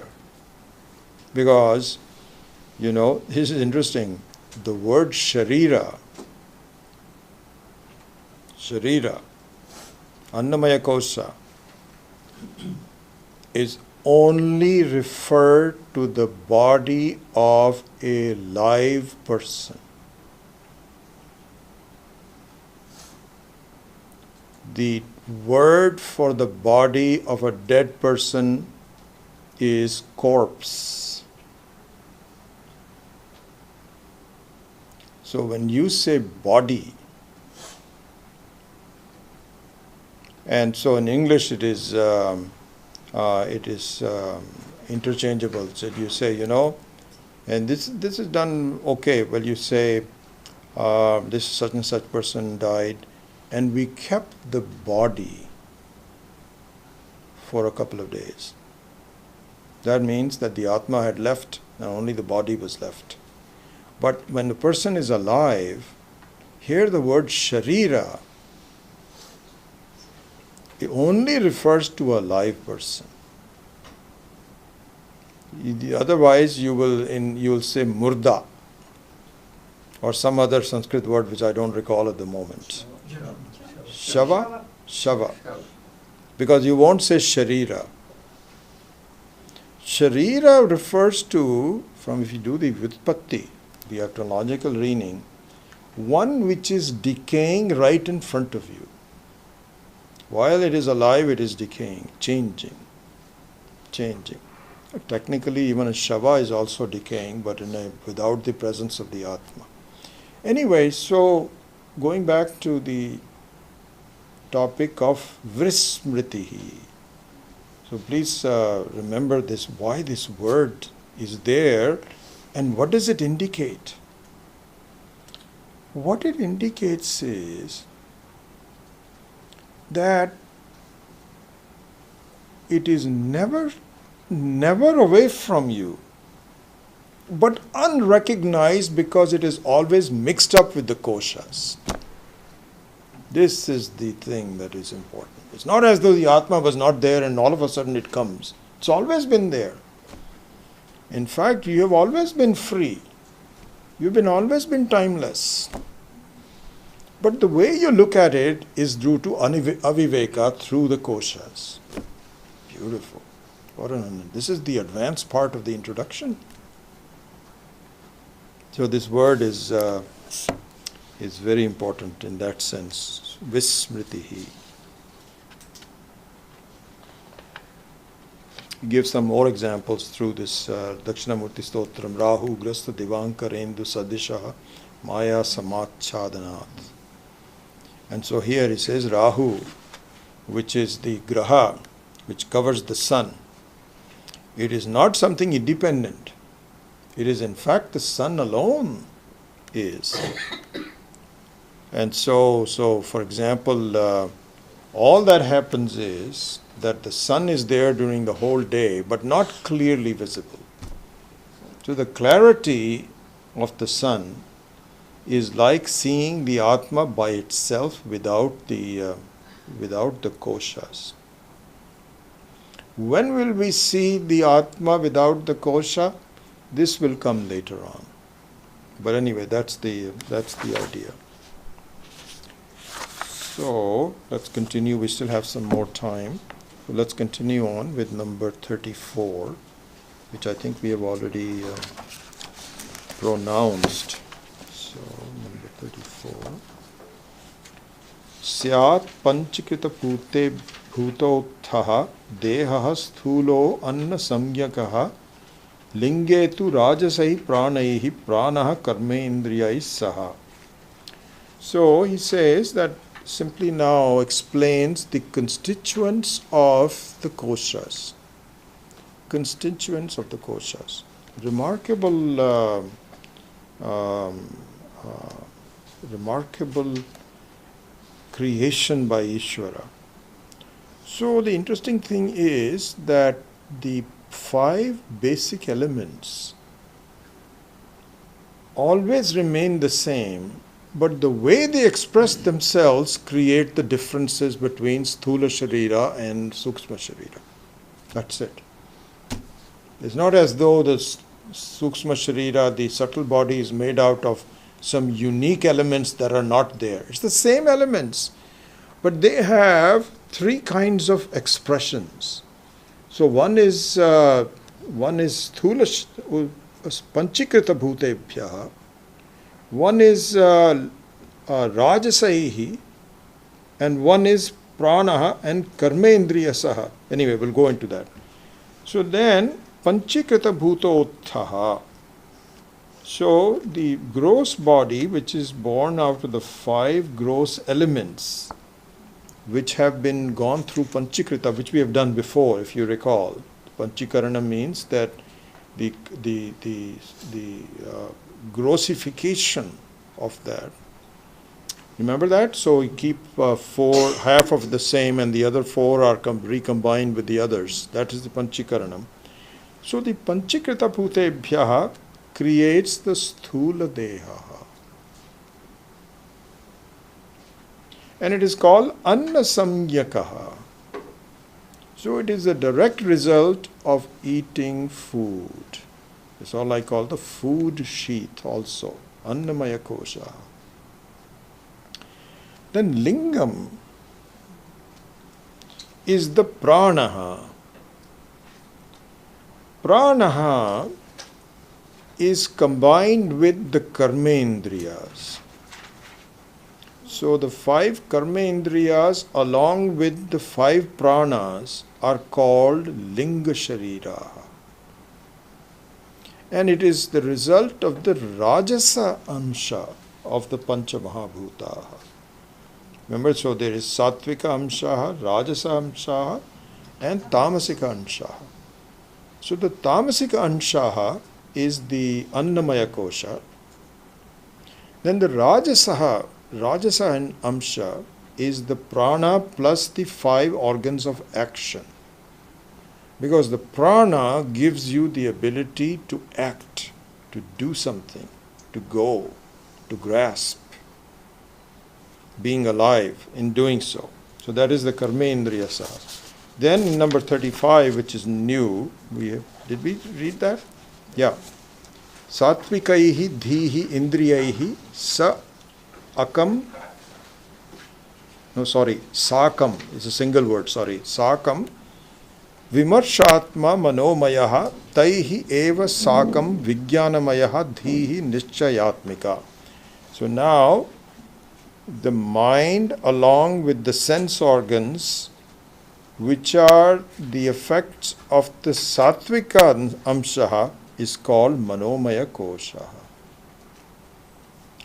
S2: Because, this is interesting. The word sharira, Annamaya kosha, is only referred to the body of a live person. The word for the body of a dead person is corpse. So when you say body, and so in English it is interchangeable. So you say, and this is done okay. Well, you say this such and such person died, and we kept the body for a couple of days. That means that the Atma had left and only the body was left. But when the person is alive, here the word sharira, it only refers to a live person. Otherwise, you will say murda or some other Sanskrit word which I don't recall at the moment. Shava. Because you won't say sharira. Sharira refers to, if you do the Vyutpatti, the etymological meaning, one which is decaying right in front of you. While it is alive, it is decaying, changing. Technically, even a shava is also decaying, but without the presence of the Atma. Anyway, so going back to the topic of vrismritihi. So please remember this, why this word is there and what does it indicate? What it indicates is that it is never away from you, but unrecognized because it is always mixed up with the koshas. This is the thing that is important. It's not as though the Atma was not there and all of a sudden it comes. It's always been there. In fact, you have always been free. You've always been timeless. But the way you look at it is due to aviveka, through the koshas. Beautiful. This is the advanced part of the introduction. So this word is very important in that sense. Vismritihi. Give some more examples through this Dakshinamurti Stotram. Rahu grasta divankarendu sadisha maya samachchadanat. And so here he says Rahu, which is the graha, which covers the sun. It is not something independent. It is in fact the sun alone is. And so for example, all that happens is that the sun is there during the whole day, but not clearly visible. So the clarity of the sun is like seeing the Atma by itself without the koshas. When will we see the Atma without the kosha? This will come later on. But anyway, that's the idea. So let's continue. We still have some more time. So let's continue on with number 34, which I think we have already pronounced. So number 34. Syat panchakrita bhute bhutothaha dehaha sthulo anna samyakaha lingetu rajasai pranaihi pranaha karmendriyai saha. So he says that simply now explains the constituents of the koshas. constituents of the koshas. Remarkable, remarkable creation by Ishvara. So the interesting thing is that the 5 basic elements always remain the same, but the way they express themselves create the differences between Sthula Sharira and Sukshma Sharira. That's it. It's not as though the Sukshma Sharira, the subtle body, is made out of some unique elements that are not there. It's the same elements, but they have 3 kinds of expressions. So one is Sthula Panchikrita Bhutebhyaha, one is Rajasaihi, and one is Pranaha and Karmendriyasaha. Anyway, we'll go into that. So then, Panchikrita Bhutothaha. So the gross body, which is born out of the 5 gross elements, which have been gone through Panchikrita, which we have done before, if you recall. Panchikarana means that the grossification of that. Remember that? So we keep 4, half of the same, and the other 4 are recombined with the others. That is the Panchikaranam. So the Panchikrita Bhutebhyaha creates the Sthula Deha. And it is called Anna Samyakaha. So it is a direct result of eating food. It's all I call the food sheath also, Annamaya Kosha. Then Lingam is the Pranaha. Pranaha is combined with the Karmendriyas. So the 5 Karmendriyas along with the 5 Pranas are called Linga Sharira. And it is the result of the Rajasa Amsha of the Pancha Mahabhuta. Remember, so there is Sattvika Amsha, Rajasa Amsha, and Tamasika Amsha. So the Tamasika Amsha is the Annamaya Kosha. Then the Rajasa Amsha is the prana plus the 5 organs of action. Because the prana gives you the ability to act, to do something, to go, to grasp, being alive in doing so. So that is the Karmendriyasa. Then number 35, which is new, did we read that? Yeah. Satvikaihi dhihi indriyaihi sa akam, sakam is a single word, sakam vimarshatma manomayaha taihi eva sakam vijnanamayaha dhihi nischayatmika. So now the mind along with the sense organs, which are the effects of the Sattvika Amshaha, is called Manomaya Kosha.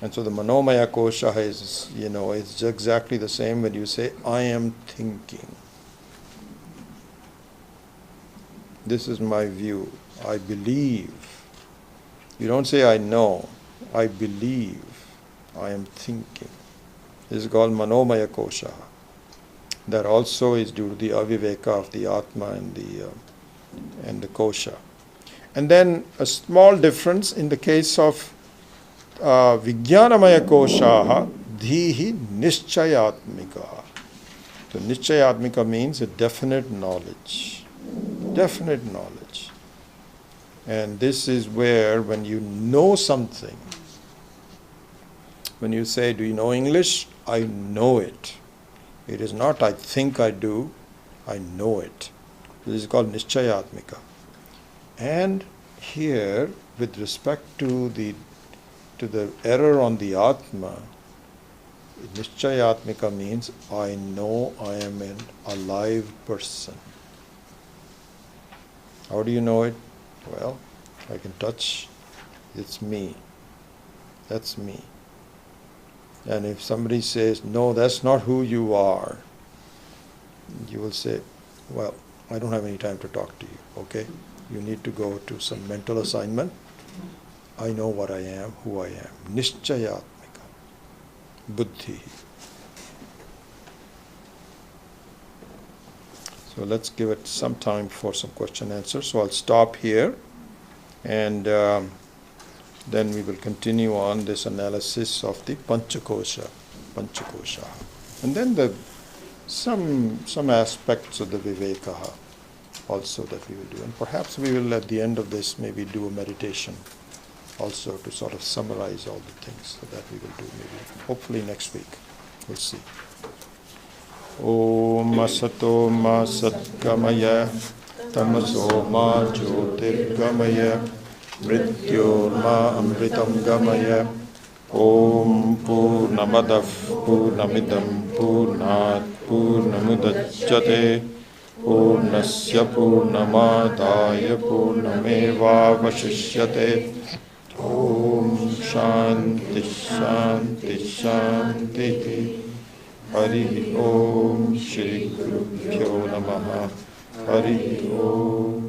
S2: And so the Manomaya Kosha is, it's exactly the same when you say, I am thinking. This is my view. I believe. You don't say, I know. I believe. I am thinking. This is called Manomaya Kosha. That also is due to the aviveka of the Atma and the Kosha. And then a small difference in the case of Vijnanamaya Koshaha, Dhihi Nischayatmika. So Nischayatmika means a definite knowledge. Definite knowledge. And this is where when you know something, when you say, do you know English? I know it. It is not I think I do, I know it. This is called Nischayatmika. And here, with respect to the error on the Atma, Nischayatmika means I know I am an alive person. How do you know it? Well, I can touch, it's me. That's me. And if somebody says, no, that's not who you are, you will say, well, I don't have any time to talk to you, okay? you need to go to some mental assignment. I know what I am, who I am. Nishchayatmika. Buddhi. So let's give it some time for some question answer. So I'll stop here, and then we will continue on this analysis of the Panchakosha. And then some aspects of the Vivekaha also that we will do. And perhaps we will at the end of this maybe do a meditation also to sort of summarize all the things that we will do maybe hopefully next week. We'll see. Om Asato Ma Satgamaya Tamaso Ma Jyotirgamaya Mrityor Ma Amritam Gamaya Om Purnamadav Purnamidam Purnat Purnamudachyate Purnasya Purnamadaya Purnameva Vashishyate Om Shanti Shanti Shanti Hari Om Shri Gurubhyo Namaha Hari Om.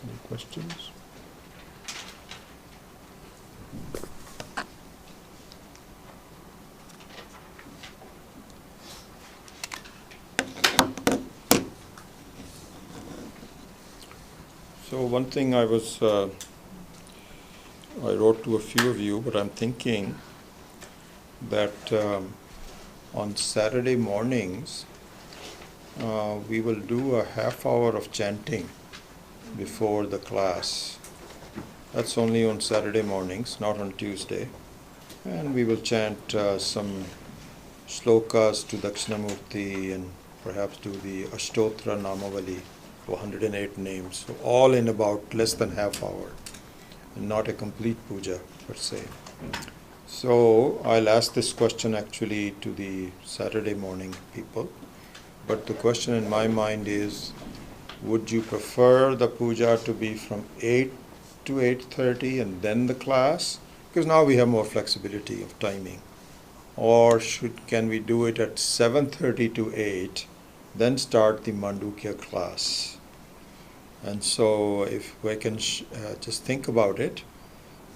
S2: Any questions? So one thing I wrote to a few of you, but I'm thinking that on Saturday mornings we will do a half hour of chanting before the class. That's only on Saturday mornings, not on Tuesday. And we will chant some shlokas to Dakshinamurti and perhaps do the Ashtotra Namavali, 108 names, so all in about less than half hour, and not a complete puja per se. So I'll ask this question actually to the Saturday morning people, but the question in my mind is, would you prefer the puja to be from 8 to 8:30 and then the class? Because now we have more flexibility of timing. Or can we do it at 7:30 to 8, then start the Mandukya class? And so if we can just think about it,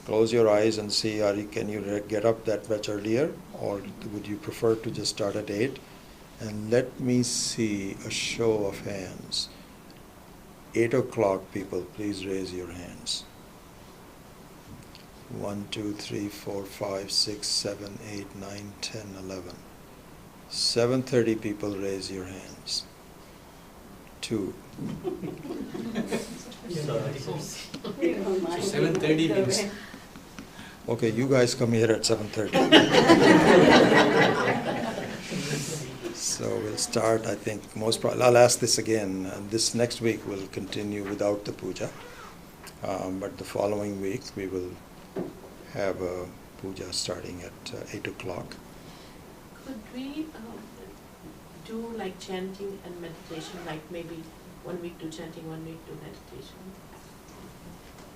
S2: close your eyes and see, can you get up that much earlier, or would you prefer to just start at 8? And let me see a show of hands. 8 o'clock people, please raise your hands. 1, 2, 3, 4, 5, 6, 7, 8, 9, 10, 11. 7:30 people, raise your hands. 2.
S3: 7:30 means.
S2: Okay, you guys come here at 7:30. So we'll start, I think, most probably. I'll ask this again. This next week we'll continue without the puja. But the following week we will have a puja starting at 8 o'clock.
S4: Could we do like chanting and meditation, like maybe 1 week do chanting, 1 week do meditation?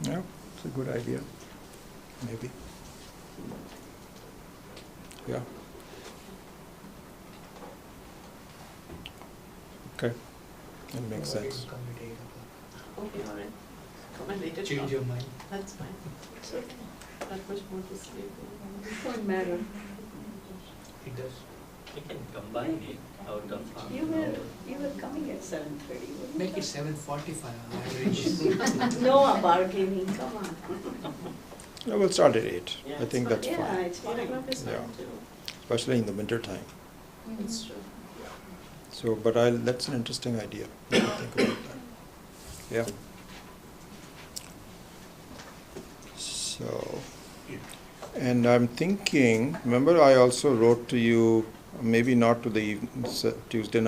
S2: Yeah, it's a good idea. Maybe. Yeah. Okay. That makes sense.
S4: Okay, all right. Come and later.
S3: Change your mind.
S4: That's fine.
S5: It's okay.
S4: That much more to sleep.
S5: It won't matter.
S3: It does.
S1: You can combine it out of half
S5: You
S1: an
S5: were,
S1: hour.
S5: you were coming at 7:30, weren't you?
S3: Make it 7:45 average.
S5: No bargaining, come on.
S2: Yeah, we'll start at 8.
S4: Yeah,
S2: I
S4: it's
S2: think
S4: fine.
S2: that's
S5: Yeah,
S2: fine,
S5: it's
S4: 8
S5: fine.
S4: o'clock is
S2: Yeah.
S4: fine too.
S2: especially in the winter time.
S4: That's true.
S2: So, but that's an interesting idea. Let me think about that. Yeah. So, and I'm thinking, remember I also wrote to you, maybe not to the Tuesday night